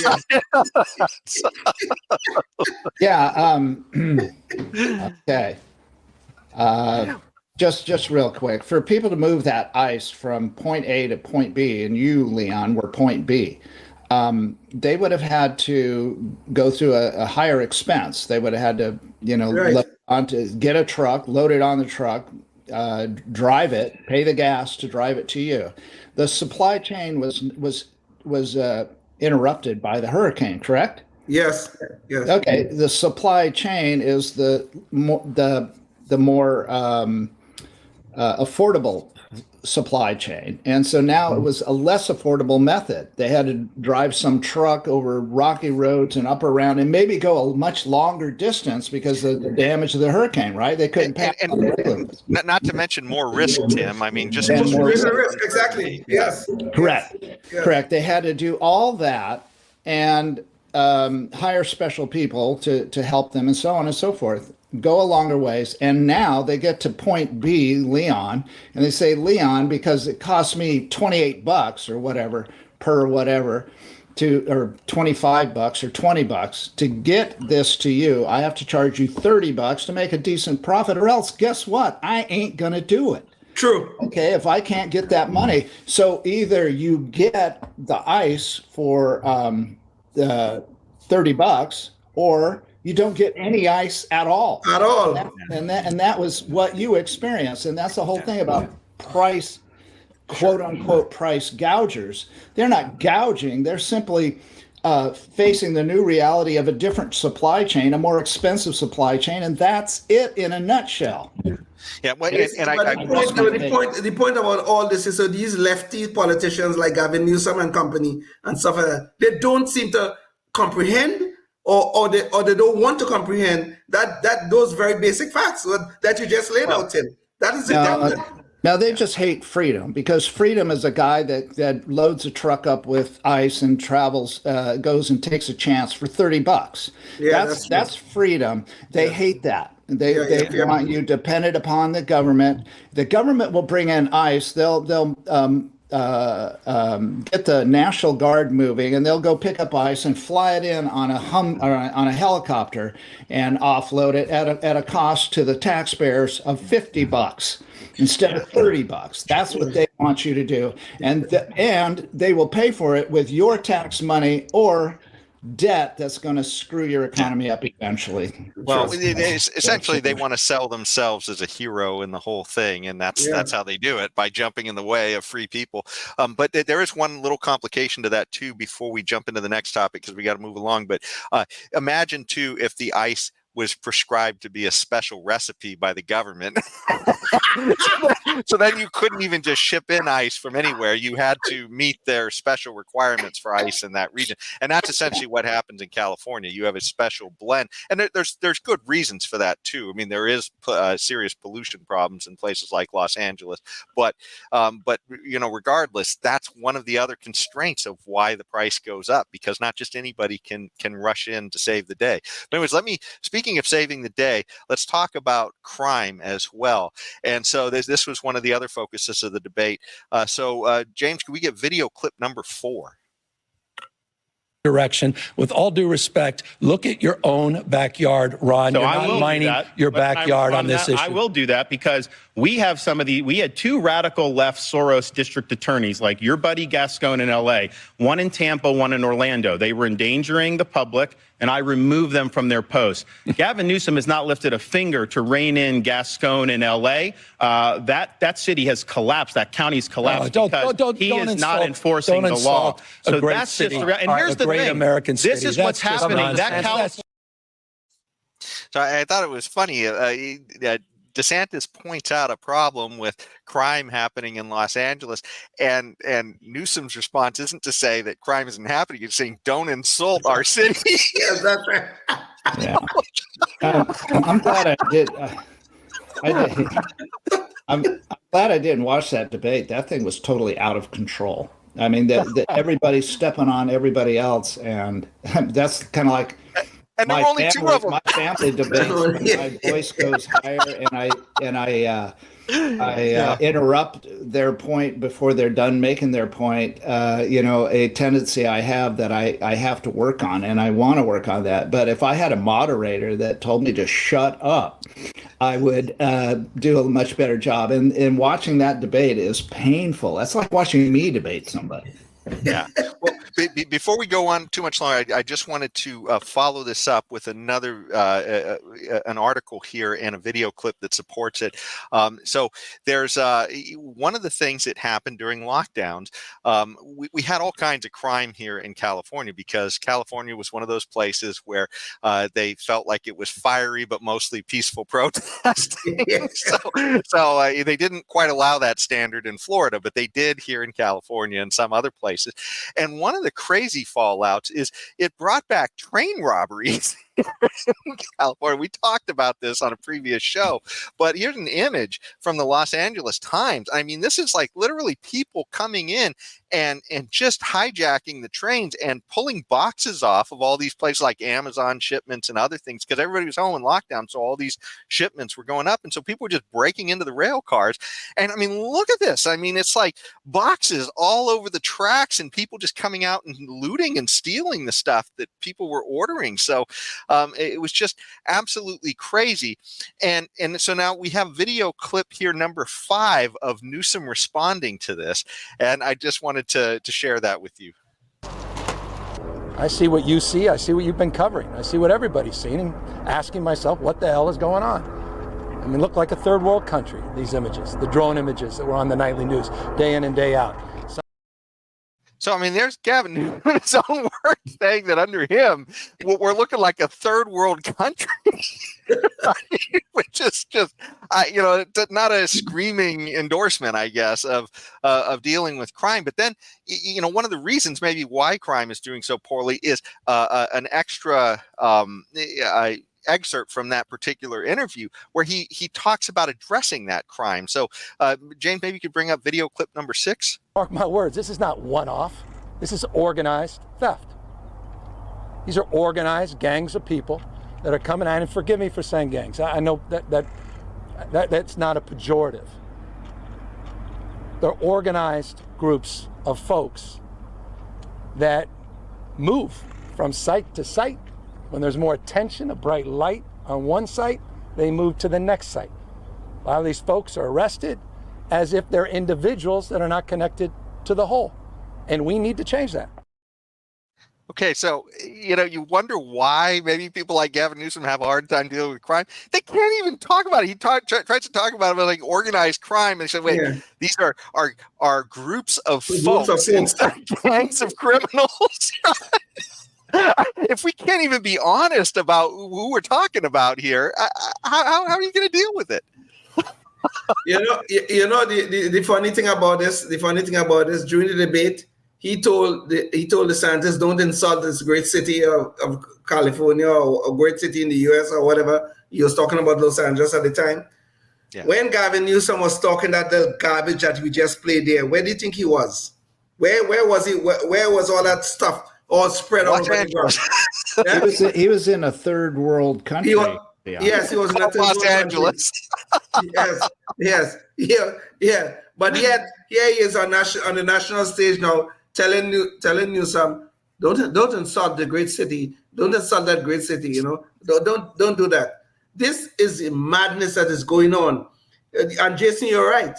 yeah. Okay. Just real quick, for people to move that ice from point A to point B, and you, Leon, were point B, they would have had to go through a higher expense. They would have had to, get a truck, load it on the truck, drive it, pay the gas to drive it to you. The supply chain was interrupted by the hurricane, correct? Yes. Okay. The supply chain is the more affordable supply chain. And so now it was a less affordable method. They had to drive some truck over rocky roads and up around and maybe go a much longer distance because of the damage of the hurricane, right? They couldn't pass. Not to mention more risk, Tim. I mean, just more risk. Exactly. Yes. Correct. Yes. Correct. They had to do all that and hire special people to help them and so on and so forth. Go a longer ways, and now they get to point B, Leon, and they say, Leon, because it costs me $28 or whatever per whatever, or $25 or $20 to get this to you. I have to charge you $30 to make a decent profit, or else guess what? I ain't gonna do it. True. Okay, if I can't get that money, so either you get the ice for $30, or you don't get any ice at all. At all. And that was what you experienced. And that's the whole thing about price, quote unquote, price gougers. They're not gouging. They're simply facing the new reality of a different supply chain, a more expensive supply chain. And that's it in a nutshell. Yeah. Well, the point about all this is, so these lefty politicians like Gavin Newsom and company and stuff like that, they don't seem to comprehend or they don't want to comprehend that those very basic facts that you just laid out, Tim. That is it. Now they just hate freedom, because freedom is a guy that loads a truck up with ice and travels, goes and takes a chance for $30. Yeah, that's freedom. They hate that. They want you dependent upon the government. The government will bring in ice. They'll get the National Guard moving, and they'll go pick up ice and fly it in on a helicopter and offload it at a cost to the taxpayers of $50 instead of $30. That's what they want you to do, and they will pay for it with your tax money or debt that's going to screw your economy up eventually. Well, essentially, they want to sell themselves as a hero in the whole thing, and that's how they do it, by jumping in the way of free people. But there is one little complication to that too before we jump into the next topic, because we got to move along. But imagine too if the ice was prescribed to be a special recipe by the government. So then you couldn't even just ship in ice from anywhere. You had to meet their special requirements for ice in that region. And that's essentially what happens in California. You have a special blend. And there's good reasons for that, too. I mean, there is serious pollution problems in places like Los Angeles. But regardless, that's one of the other constraints of why the price goes up, because not just anybody can rush in to save the day. But anyways, speaking of saving the day, let's talk about crime as well. And so this was one of the other focuses of the debate. James, can we get video clip number 4? Direction. With all due respect, look at your own backyard, Ron. You're not mining your backyard on this issue. I will do that because we have we had 2 radical left Soros district attorneys, like your buddy Gascon in LA, one in Tampa, one in Orlando. They were endangering the public, and I removed them from their posts. Gavin Newsom has not lifted a finger to rein in Gascon in LA. That city has collapsed. That county's collapsed because he is not enforcing the law. So that's just the reality. And here's the thing. American city. This is what's happening. So I thought it was funny. DeSantis points out a problem with crime happening in Los Angeles, and Newsom's response isn't to say that crime isn't happening. He's saying, "Don't insult our city." Yes, that's right. Yeah. I'm glad I did. I'm glad I didn't watch that debate. That thing was totally out of control. I mean, everybody's stepping on everybody else, and that's kind of like. And there were only 2 of them. My family debates, my voice goes higher, and I interrupt their point before they're done making their point. A tendency I have that I have to work on, and I want to work on that. But if I had a moderator that told me to shut up, I would do a much better job. And watching that debate is painful. That's like watching me debate somebody. Yeah. Well, before we go on too much longer, I just wanted to follow this up with another an article here and a video clip that supports it. So there's one of the things that happened during lockdowns. We had all kinds of crime here in California because California was one of those places where they felt like it was fiery but mostly peaceful protesting. so they didn't quite allow that standard in Florida, but they did here in California and some other places. And one of the crazy fallouts is it brought back train robberies in California. We talked about this on a previous show, but here's an image from the Los Angeles Times. I mean, this is like literally people coming in and just hijacking the trains and pulling boxes off of all these places like Amazon shipments and other things because everybody was home in lockdown. So all these shipments were going up. And so people were just breaking into the rail cars. And I mean, look at this. I mean, it's like boxes all over the tracks and people just coming out and looting and stealing the stuff that people were ordering. So it was just absolutely crazy. And so now we have video clip here number 5 of Newsom responding to this. And I just wanted to share that with you. I see what you see. I see what you've been covering. I see what everybody's seen and asking myself, what the hell is going on? I mean, look like a third world country, these images, the drone images that were on the nightly news day in and day out. So, I mean, there's Gavin Newsom's own words saying that under him, we're looking like a third world country, which is just, not a screaming endorsement, I guess, of dealing with crime. But then, one of the reasons maybe why crime is doing so poorly is an extra excerpt from that particular interview where he talks about addressing that crime. So, James, maybe you could bring up video clip number 6. Mark my words, this is not one-off. This is organized theft. These are organized gangs of people that are coming out, and forgive me for saying gangs. I know that's not a pejorative. They're organized groups of folks that move from site to site. When there's more attention, a bright light on one site, they move to the next site. A lot of these folks are arrested as if they're individuals that are not connected to the whole. And we need to change that. Okay, so, you wonder why maybe people like Gavin Newsom have a hard time dealing with crime. They can't even talk about it. He tries to talk about it like organized crime. And they said, wait, these are groups of folks instead of gangs of criminals. If we can't even be honest about who we're talking about here, how are you going to deal with it? The funny thing about this, during the debate, he told DeSantis, don't insult this great city of California or a great city in the US or whatever. He was talking about Los Angeles at the time. Yeah. When Gavin Newsom was talking that the garbage that we just played there, where do you think he was? Where was he? Where was all that stuff all spread all over the world? Yeah? He was in a third world country. Yes, he was in Los Angeles. Yes. But yet here he is on the national stage now, telling Newsom, don't insult the great city. Don't insult that great city. You know, don't do that. This is the madness that is going on. And Jason, you're right.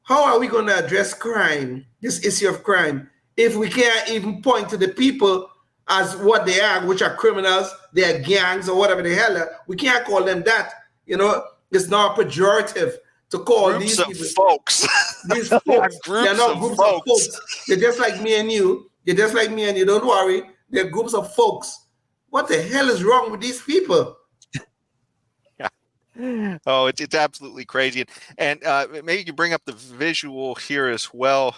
How are we going to address crime, this issue of crime, if we can't even point to the people as what they are, which are criminals, they are gangs or whatever the hell are? We can't call them that. You know, it's not pejorative to call groups these of people folks. These folks. They're not groups of folks. They're just like me and you. Don't worry. They're groups of folks. What the hell is wrong with these people? Oh, it's absolutely crazy. And maybe you bring up the visual here as well,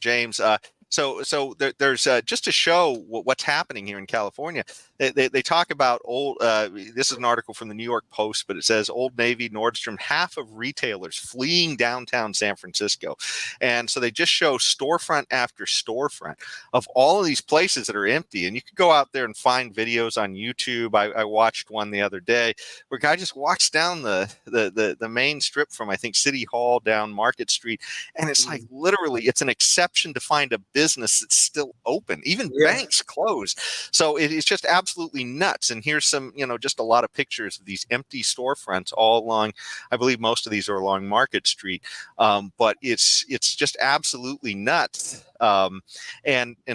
James. So there's just to show what's happening here in California. They talk about old. This is an article from the New York Post, but it says Old Navy, Nordstrom, half of retailers fleeing downtown San Francisco, and so they just show storefront after storefront of all of these places that are empty. And you could go out there and find videos on YouTube. I watched one the other day where a guy just walks down the main strip from, I think, City Hall down Market Street, and it's like literally it's an exception to find a business that's still open. Even banks closed. So it's just absolutely nuts. And here's some, just a lot of pictures of these empty storefronts all along. I believe most of these are along Market Street. But it's just absolutely nuts. And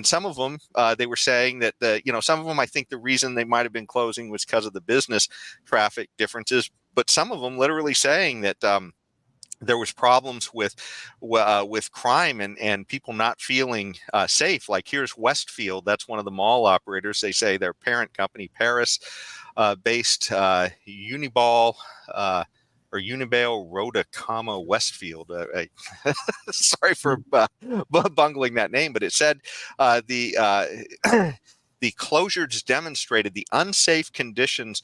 some of them, they were saying that some of them, I think the reason they might have been closing was because of the business traffic differences. But some of them literally saying that there was problems with crime and people not feeling safe. Like here's Westfield. That's one of the mall operators. They say their parent company, Paris based Uniball or Unibail Rhoda, Westfield. Sorry for bungling that name, but it said the closures demonstrated the unsafe conditions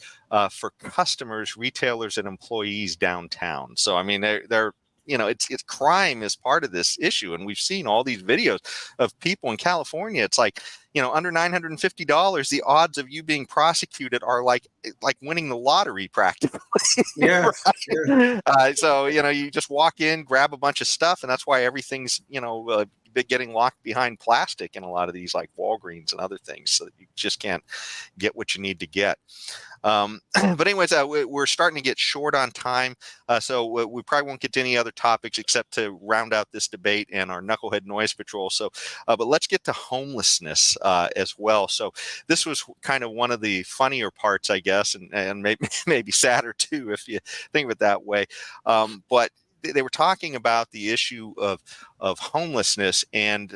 for customers, retailers, and employees downtown. So, I mean, they're it's crime is part of this issue. And we've seen all these videos of people in California. It's like, under $950, the odds of you being prosecuted are like winning the lottery practically. Yeah. Right? Yeah. So, you just walk in, grab a bunch of stuff, and that's why everything's, getting locked behind plastic in a lot of these like Walgreens and other things, so that you just can't get what you need to get. But anyways, we're starting to get short on time, so we probably won't get to any other topics except to round out this debate and our Knucklehead Noise Patrol. So, but let's get to homelessness as well. So this was kind of one of the funnier parts, I guess, and maybe sadder too, if you think of it that way. But they were talking about the issue of homelessness, and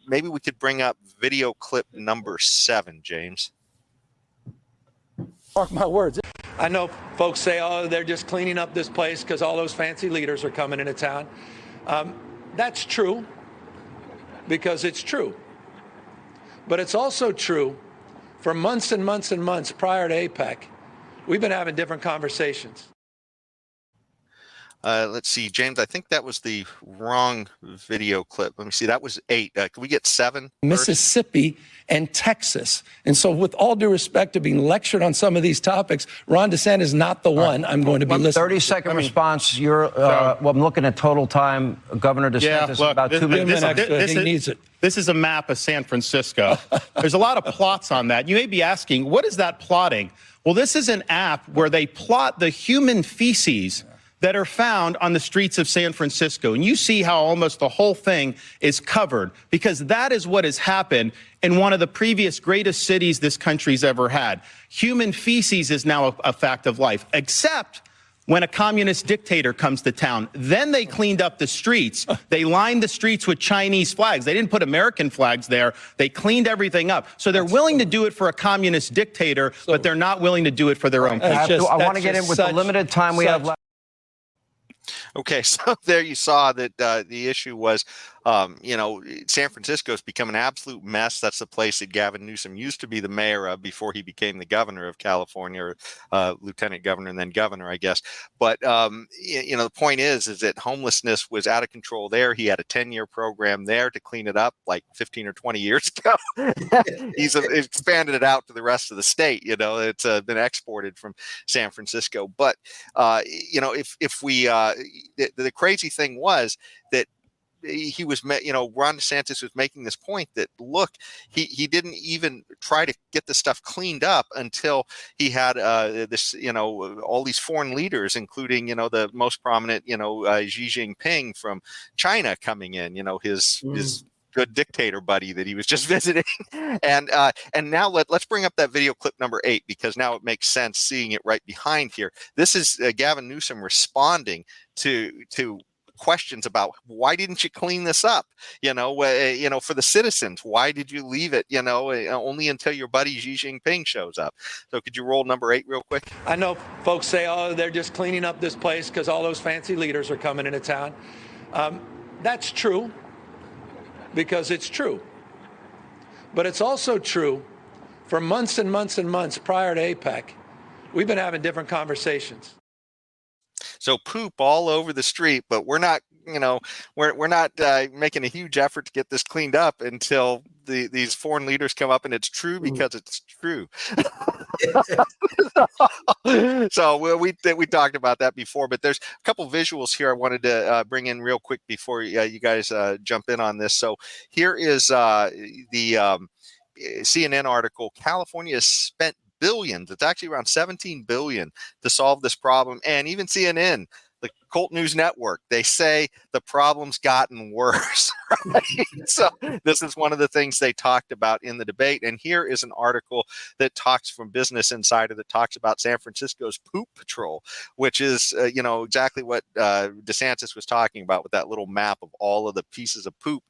maybe we could bring up video clip number 7, James. Mark my words. I know folks say, oh, they're just cleaning up this place because all those fancy leaders are coming into town. That's true, because it's true. But it's also true for months and months and months prior to APEC, we've been having different conversations. Let's see, James, I think that was the wrong video clip. Let me see. That was 8. Can we get 7? Mississippi and Texas. And so with all due respect to being lectured on some of these topics, Ron DeSantis is not the one I'm going to be listening 30-second response. I'm looking at total time. Governor DeSantis, about 2 minutes. He needs it. This is a map of San Francisco. There's a lot of plots on that. You may be asking, what is that plotting? Well, this is an app where they plot the human feces that are found on the streets of San Francisco. And you see how almost the whole thing is covered, because that is what has happened in one of the previous greatest cities this country's ever had. Human feces is now a fact of life, except when a communist dictator comes to town. Then they cleaned up the streets. They lined the streets with Chinese flags. They didn't put American flags there. They cleaned everything up. So they're willing to do it for a communist dictator, but they're not willing to do it for their own people. I want to get in with the limited time we have left. Okay, so there you saw that the issue was, San Francisco's become an absolute mess. That's the place that Gavin Newsom used to be the mayor of before he became the governor of California, or lieutenant governor and then governor, I guess. But the point is that homelessness was out of control there. He had a 10-year program there to clean it up, like 15 or 20 years ago. He's expanded it out to the rest of the state. It's been exported from San Francisco. But if we the crazy thing was that he was, Ron DeSantis was making this point that, look, he didn't even try to get the stuff cleaned up until he had all these foreign leaders, including, the most prominent, Xi Jinping from China coming in, his good dictator buddy that he was just visiting. And now let's bring up that video clip number 8, because now it makes sense seeing it right behind here. This is Gavin Newsom responding to questions about, why didn't you clean this up? For the citizens, why did you leave it, only until your buddy Xi Jinping shows up? So could you roll number 8 real quick? I know folks say, oh, they're just cleaning up this place because all those fancy leaders are coming into town. That's true, because it's true. But it's also true, for months and months and months prior to APEC, we've been having different conversations. So poop all over the street, but we're not, we're not making a huge effort to get this cleaned up until these foreign leaders come up, and it's true because it's true. So we talked about that before, but there's a couple visuals here I wanted to bring in real quick before you guys jump in on this. So here is the CNN article. California has spent billions. It's actually around 17 billion to solve this problem. And even CNN, the Cult News Network, they say the problem's gotten worse. Right? So this is one of the things they talked about in the debate. And here is an article that talks from Business Insider that talks about San Francisco's poop patrol, which is, exactly what DeSantis was talking about with that little map of all of the pieces of poop,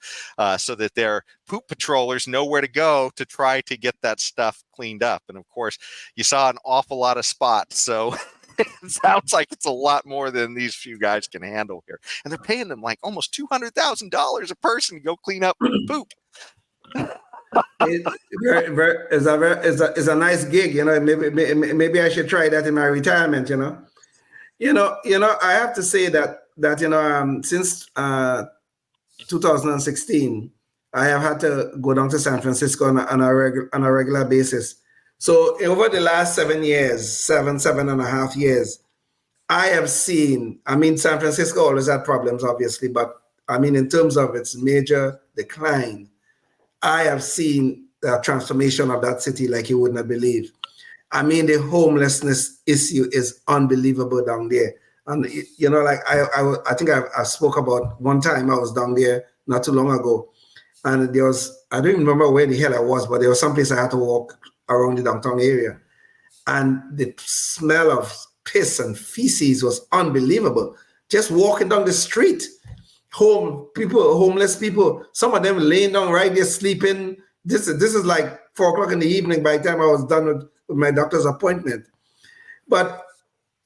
so that their poop patrollers know where to go to try to get that stuff cleaned up. And of course, you saw an awful lot of spots. So it sounds like it's a lot more than these few guys can handle here. And they're paying them like almost $200,000 a person to go clean up poop. It's a nice gig, maybe I should try that in my retirement, I have to say that since 2016, I have had to go down to San Francisco on a regular basis. So over the last 7 and a half years, I have seen, San Francisco always had problems, obviously, but in terms of its major decline, I have seen the transformation of that city like you would not believe. The homelessness issue is unbelievable down there. And, I think I spoke about one time I was down there not too long ago. And there was, I don't even remember where the hell I was, but there was some place I had to walk around the downtown area. And the smell of piss and feces was unbelievable. Just walking down the street, homeless people, some of them laying down right there sleeping. This is like 4 o'clock in the evening by the time I was done with my doctor's appointment. But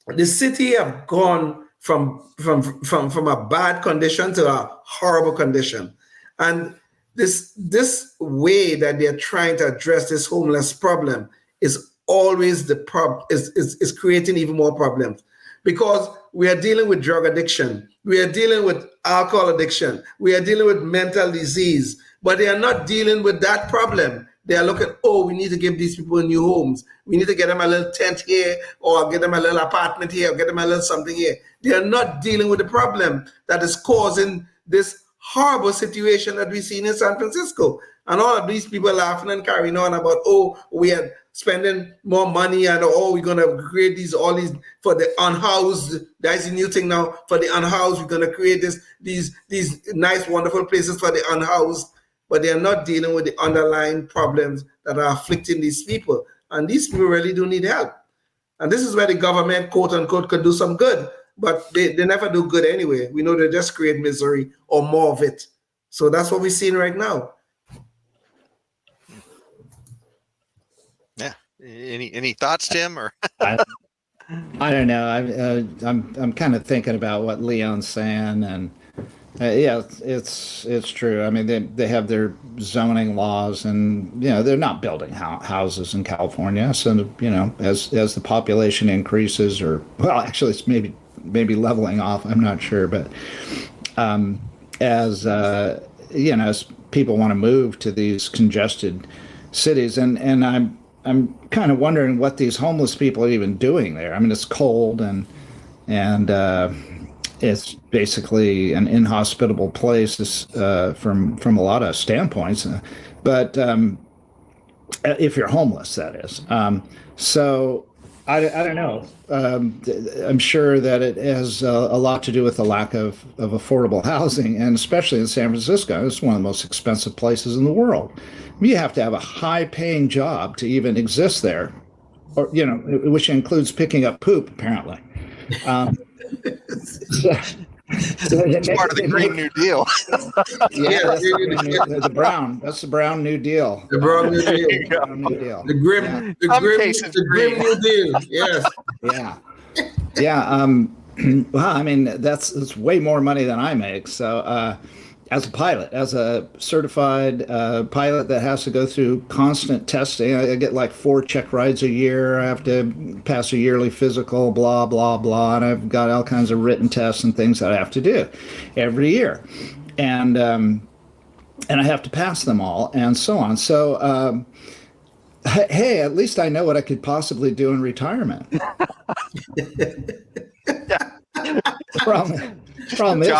the city have gone from a bad condition to a horrible condition. And this way that they're trying to address this homeless problem is always the problem, is creating even more problems, because we are dealing with drug addiction, we are dealing with alcohol addiction, we are dealing with mental disease, but they are not dealing with that problem. They are looking, we need to give these people new homes. We need to get them a little tent here, or get them a little apartment here, or get them a little something here. They are not dealing with the problem that is causing this horrible situation that we've seen in San Francisco. And all of these people laughing and carrying on about, we are spending more money, and we're going to create all these for the unhoused. That's a new thing now. For the unhoused, we're going to create these nice, wonderful places for the unhoused. But they are not dealing with the underlying problems that are afflicting these people. And these people really do need help. And this is where the government, quote unquote, could do some good. But they never do good anyway. We know they just create misery or more of it. So that's what we're seeing right now. Yeah. Any thoughts, Tim? Or I don't know. I'm kind of thinking about what Leon's saying, and yeah, it's true. I mean, they have their zoning laws, and they're not building houses in California. So as the population increases, or well, actually, it's maybe leveling off. I'm not sure, but as as people want to move to these congested cities, and I'm kind of wondering what these homeless people are even doing there. I mean, it's cold and it's basically an inhospitable place from a lot of standpoints. But if you're homeless, that is. So I don't know. I'm sure that it has a lot to do with the lack of affordable housing, and especially in San Francisco. It's one of the most expensive places in the world. You have to have a high-paying job to even exist there, or which includes picking up poop, apparently. It's part of the Green New Deal. Yeah, the brown. That's the Brown New Deal. The Brown New Deal. Brown New Deal. The grim New Deal. Yes. Yeah. Yeah. Well, I mean, that's way more money than I make. So, as a pilot, as a certified pilot that has to go through constant testing, I get like 4 check rides a year. I have to pass a yearly physical, blah, blah, blah. And I've got all kinds of written tests and things that I have to do every year. And I have to pass them all and so on. So, hey, at least I know what I could possibly do in retirement. Problem is,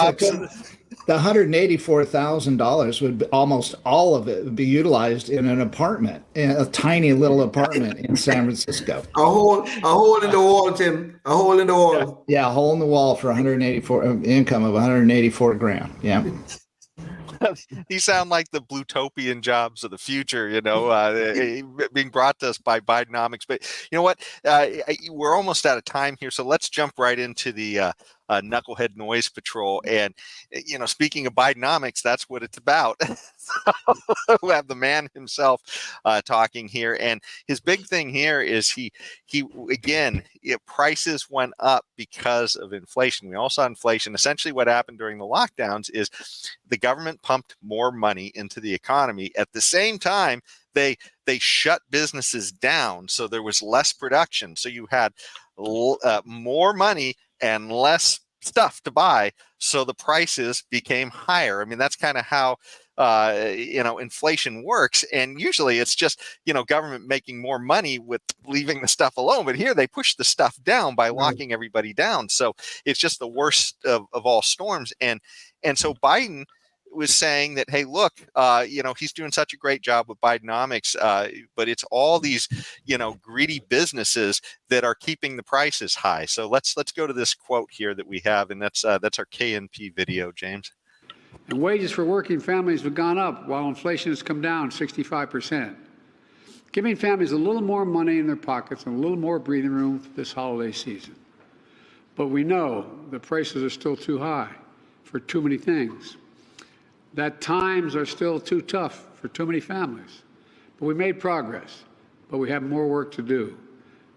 the $184,000 would be, almost all of it would be utilized in an apartment, in a tiny little apartment in San Francisco. A hole in the wall, Tim. A hole in the wall. Yeah, a hole in the wall for 184 income of 184 grand. Yeah. These sound like the Blutopian jobs of the future, being brought to us by Bidenomics. But you know what? We're almost out of time here, so let's jump right into the Knucklehead Noise Patrol. And speaking of Bidenomics, that's what it's about. We have the man himself talking here, and his big thing here is he again, prices went up because of inflation. We all saw inflation. Essentially, what happened during the lockdowns is the government pumped more money into the economy. At the same time, they shut businesses down, so there was less production. So you had more money and less stuff to buy, so the prices became higher. I mean, that's kind of how inflation works. And usually it's just government making more money with leaving the stuff alone. But here they push the stuff down by locking everybody down. So it's just the worst of all storms. And so Biden was saying that, hey, look, he's doing such a great job with Bidenomics, but it's all these, greedy businesses that are keeping the prices high. So let's go to this quote here that we have, and that's our KNP video, James. And wages for working families have gone up while inflation has come down 65%, giving families a little more money in their pockets and a little more breathing room for this holiday season. But we know the prices are still too high for too many things, that times are still too tough for too many families. But we made progress, but we have more work to do.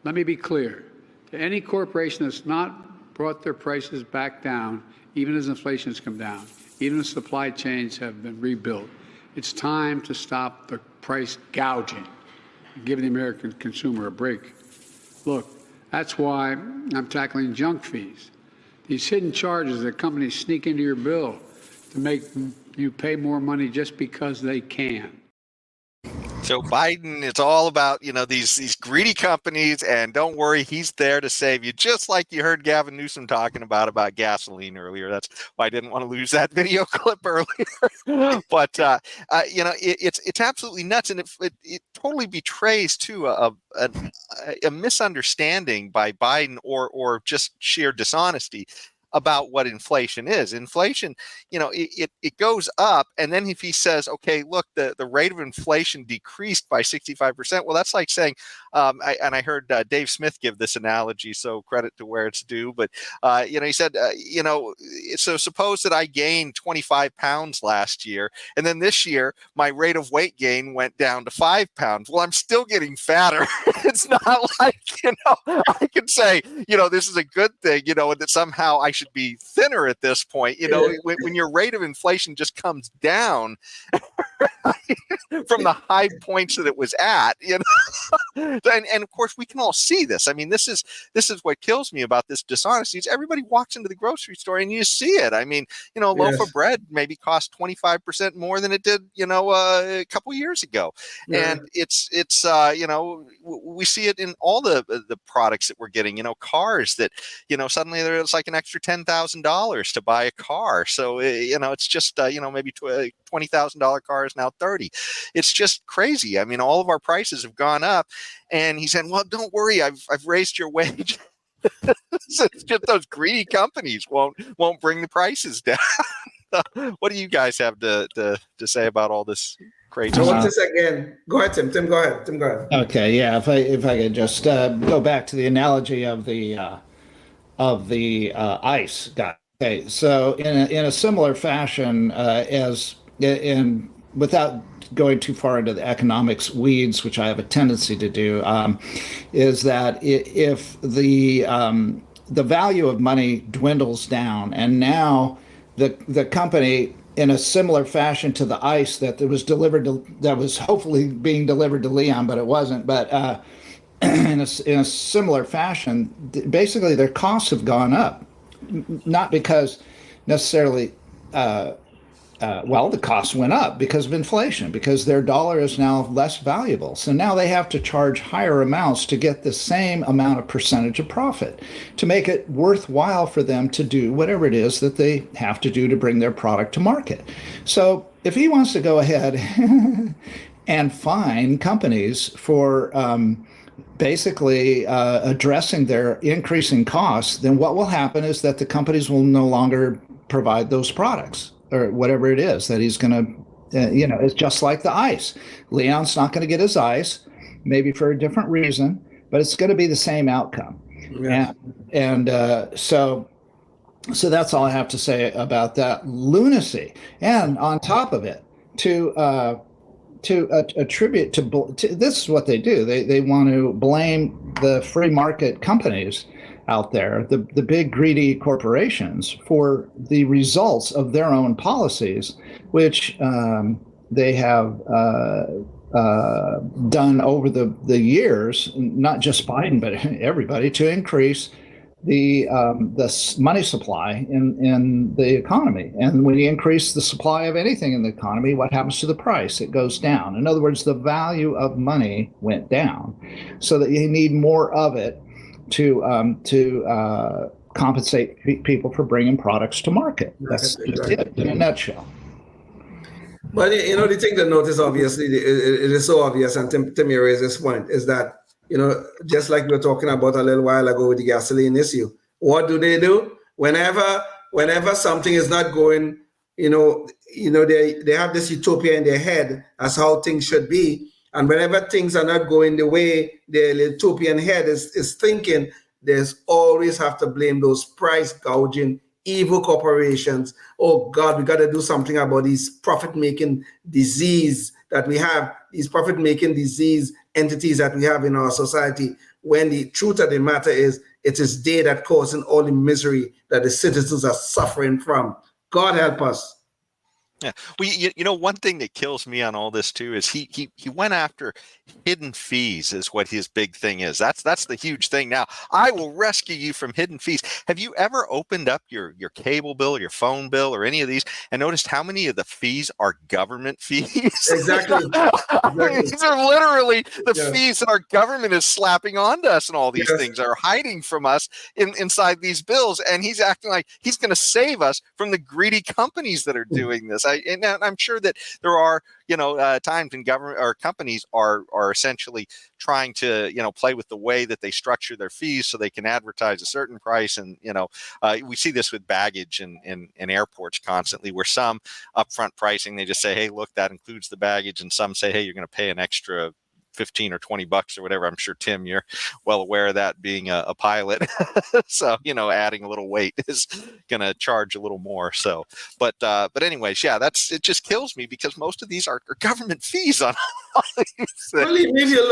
Let me be clear. To any corporation that's not brought their prices back down, even as inflation has come down, even as supply chains have been rebuilt, it's time to stop the price gouging and give the American consumer a break. Look, that's why I'm tackling junk fees, these hidden charges that companies sneak into your bill to make you pay more money just because they can. So Biden, it's all about, these greedy companies, and don't worry, he's there to save you, just like you heard Gavin Newsom talking about gasoline earlier. That's why I didn't want to lose that video clip earlier. But, it's absolutely nuts, and it totally betrays, too, a misunderstanding by Biden or just sheer dishonesty. about what inflation is. Inflation, it goes up, and then if he says, okay, look, the rate of inflation decreased by 65%, well, that's like saying, I heard Dave Smith give this analogy, so credit to where it's due, but he said, so suppose that I gained 25 pounds last year, and then this year my rate of weight gain went down to 5 pounds. Well, I'm still getting fatter. It's not like, I can say, this is a good thing, and that somehow I should be thinner at this point. When your rate of inflation just comes down from the high points that it was at, and of course we can all see this. I mean, this is what kills me about this dishonesty. Is everybody walks into the grocery store and you see it. I mean, a loaf of bread maybe cost 25% more than it did, a couple years ago. Yeah. And it's we see it in all the products that we're getting, cars that, suddenly there's like an extra $10,000 to buy a car. So, it's just, maybe $20,000 car is now 30. It's just crazy. I mean, all of our prices have gone up, and he said, well, don't worry, I've raised your wage. It's just those greedy companies won't bring the prices down. What do you guys have to say about all this crazy stuff? What's this again? Go ahead, Tim. Go ahead. Okay, yeah. If I could just go back to the analogy of the ice guy. Okay, so in a similar fashion, without going too far into the economics weeds, which I have a tendency to do, is that if the value of money dwindles down, and now the company, in a similar fashion to the ice that was hopefully being delivered to Leon, but it wasn't, but in a similar fashion, basically their costs have gone up, not because necessarily. The costs went up because of inflation, because their dollar is now less valuable. So now they have to charge higher amounts to get the same amount of percentage of profit, to make it worthwhile for them to do whatever it is that they have to do to bring their product to market. So if he wants to go ahead and fine companies for basically addressing their increasing costs, then what will happen is that the companies will no longer provide those products, or whatever it is that he's going to, it's just like the ice. Leon's not going to get his ice, maybe for a different reason, but it's going to be the same outcome. Yeah. And so that's all I have to say about that lunacy. And on top of it, to attribute to this is what they do. They want to blame the free market companies out there, the big greedy corporations, for the results of their own policies, which they have done over the years, not just Biden, but everybody, to increase the money supply in the economy. And when you increase the supply of anything in the economy, what happens to the price? It goes down. In other words, the value of money went down, so that you need more of it to compensate people for bringing products to market. That's just it in a nutshell. But the thing to notice, obviously, it is so obvious, and Tim raised this point, is that, just like we were talking about a little while ago with the gasoline issue, what do? Whenever something is not going, they have this utopia in their head as how things should be. And whenever things are not going the way the utopian head is thinking, there's always have to blame those price gouging evil corporations. Oh God, we got to do something about these profit-making disease that we have, these profit-making disease entities that we have in our society, when the truth of the matter is, it is they that causing all the misery that the citizens are suffering from. God help us. Yeah. Well, one thing that kills me on all this too is he went after hidden fees is what his big thing is. That's the huge thing. Now, I will rescue you from hidden fees. Have you ever opened up your cable bill or your phone bill or any of these and noticed how many of the fees are government fees? Exactly. I mean, these are literally the fees that our government is slapping onto us, and all these things are hiding from us inside these bills. And he's acting like he's going to save us from the greedy companies that are doing this. And I'm sure that there are, times when government or companies are essentially trying to, play with the way that they structure their fees so they can advertise a certain price. And, we see this with baggage in airports constantly, where some upfront pricing, they just say, hey, look, that includes the baggage. And some say, hey, you're going to pay an extra $15 or $20 or whatever. I'm sure, Tim, you're well aware of that, being a pilot. So, adding a little weight is going to charge a little more. So, but anyways, yeah, it just kills me, because most of these are government fees on all these. Well, even if you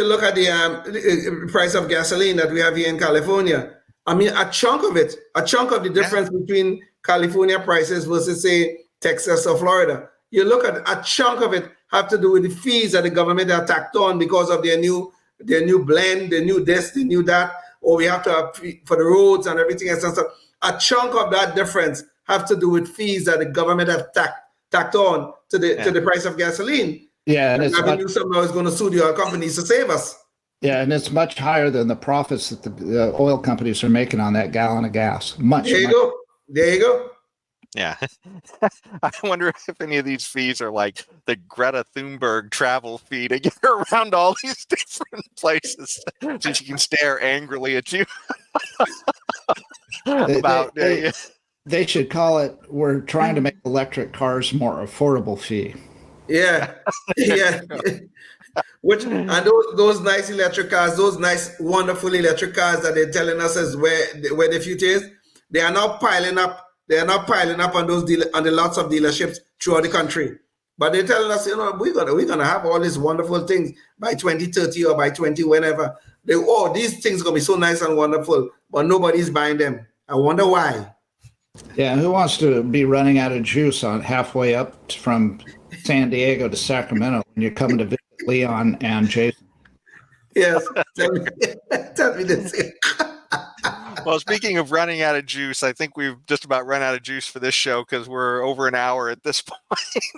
look at the price of gasoline that we have here in California, I mean, a chunk of the difference between California prices versus, say, Texas or Florida, you look at a chunk of it have to do with the fees that the government have tacked on because of their new blend, the new this, the new that, or we have to have for the roads and everything else. And so a chunk of that difference have to do with fees that the government have tacked on to the price of gasoline. Yeah, and Gavin Newsom now is going to sue the oil companies to save us. Yeah, and it's much higher than the profits that the oil companies are making on that gallon of gas. There you go. Yeah. I wonder if any of these fees are like the Greta Thunberg travel fee to get her around all these different places so she can stare angrily at you. They should call it, we're trying to make electric cars more affordable fee. Yeah. Which, and those nice electric cars, those nice, wonderful electric cars that they're telling us is where the future is, they are now piling up. They are not piling up on on the lots of dealerships throughout the country. But they're telling us, we're gonna have all these wonderful things by 2030 or by 20 whenever. These things are gonna be so nice and wonderful, but nobody's buying them. I wonder why. Yeah, who wants to be running out of juice on halfway up from San Diego to Sacramento when you're coming to visit Leon and Jason? Yes, tell me this. Well, speaking of running out of juice, I think we've just about run out of juice for this show, because we're over an hour at this point.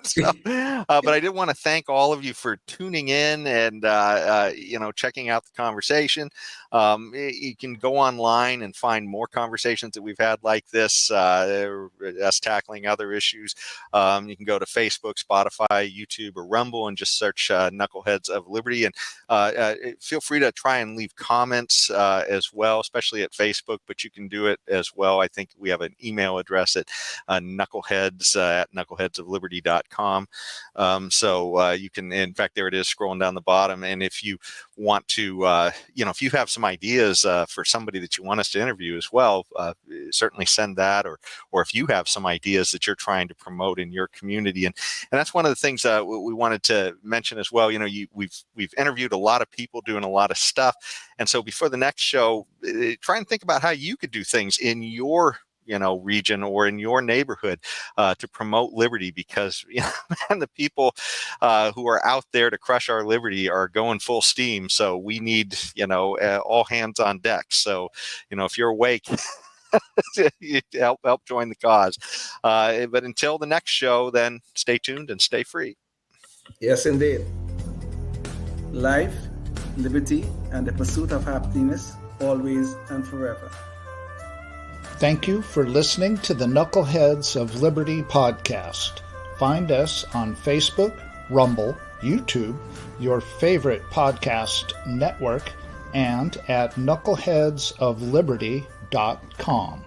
So, but I did want to thank all of you for tuning in and, checking out the conversation. You can go online and find more conversations that we've had like this, us tackling other issues. You can go to Facebook, Spotify, YouTube, or Rumble and just search Knuckleheads of Liberty. And feel free to try and leave comments as well, especially at Facebook, but you can do it as well. I think we have an email address at knuckleheads at knuckleheadsofliberty.com. So you can, in fact, there it is scrolling down the bottom. And if you want to, if you have some ideas for somebody that you want us to interview as well, certainly send that, or if you have some ideas that you're trying to promote in your community. And that's one of the things we wanted to mention as well. We've interviewed a lot of people doing a lot of stuff. And so before the next show, try and think about how you could do things in your region or in your neighborhood to promote liberty, because the people who are out there to crush our liberty are going full steam. So we need all hands on deck. So if you're awake, help join the cause. But until the next show, then stay tuned and stay free. Yes, indeed. Life, liberty, and the pursuit of happiness, always and forever. Thank you for listening to the Knuckleheads of Liberty podcast. Find us on Facebook, Rumble, YouTube, your favorite podcast network, and at knuckleheadsofliberty.com.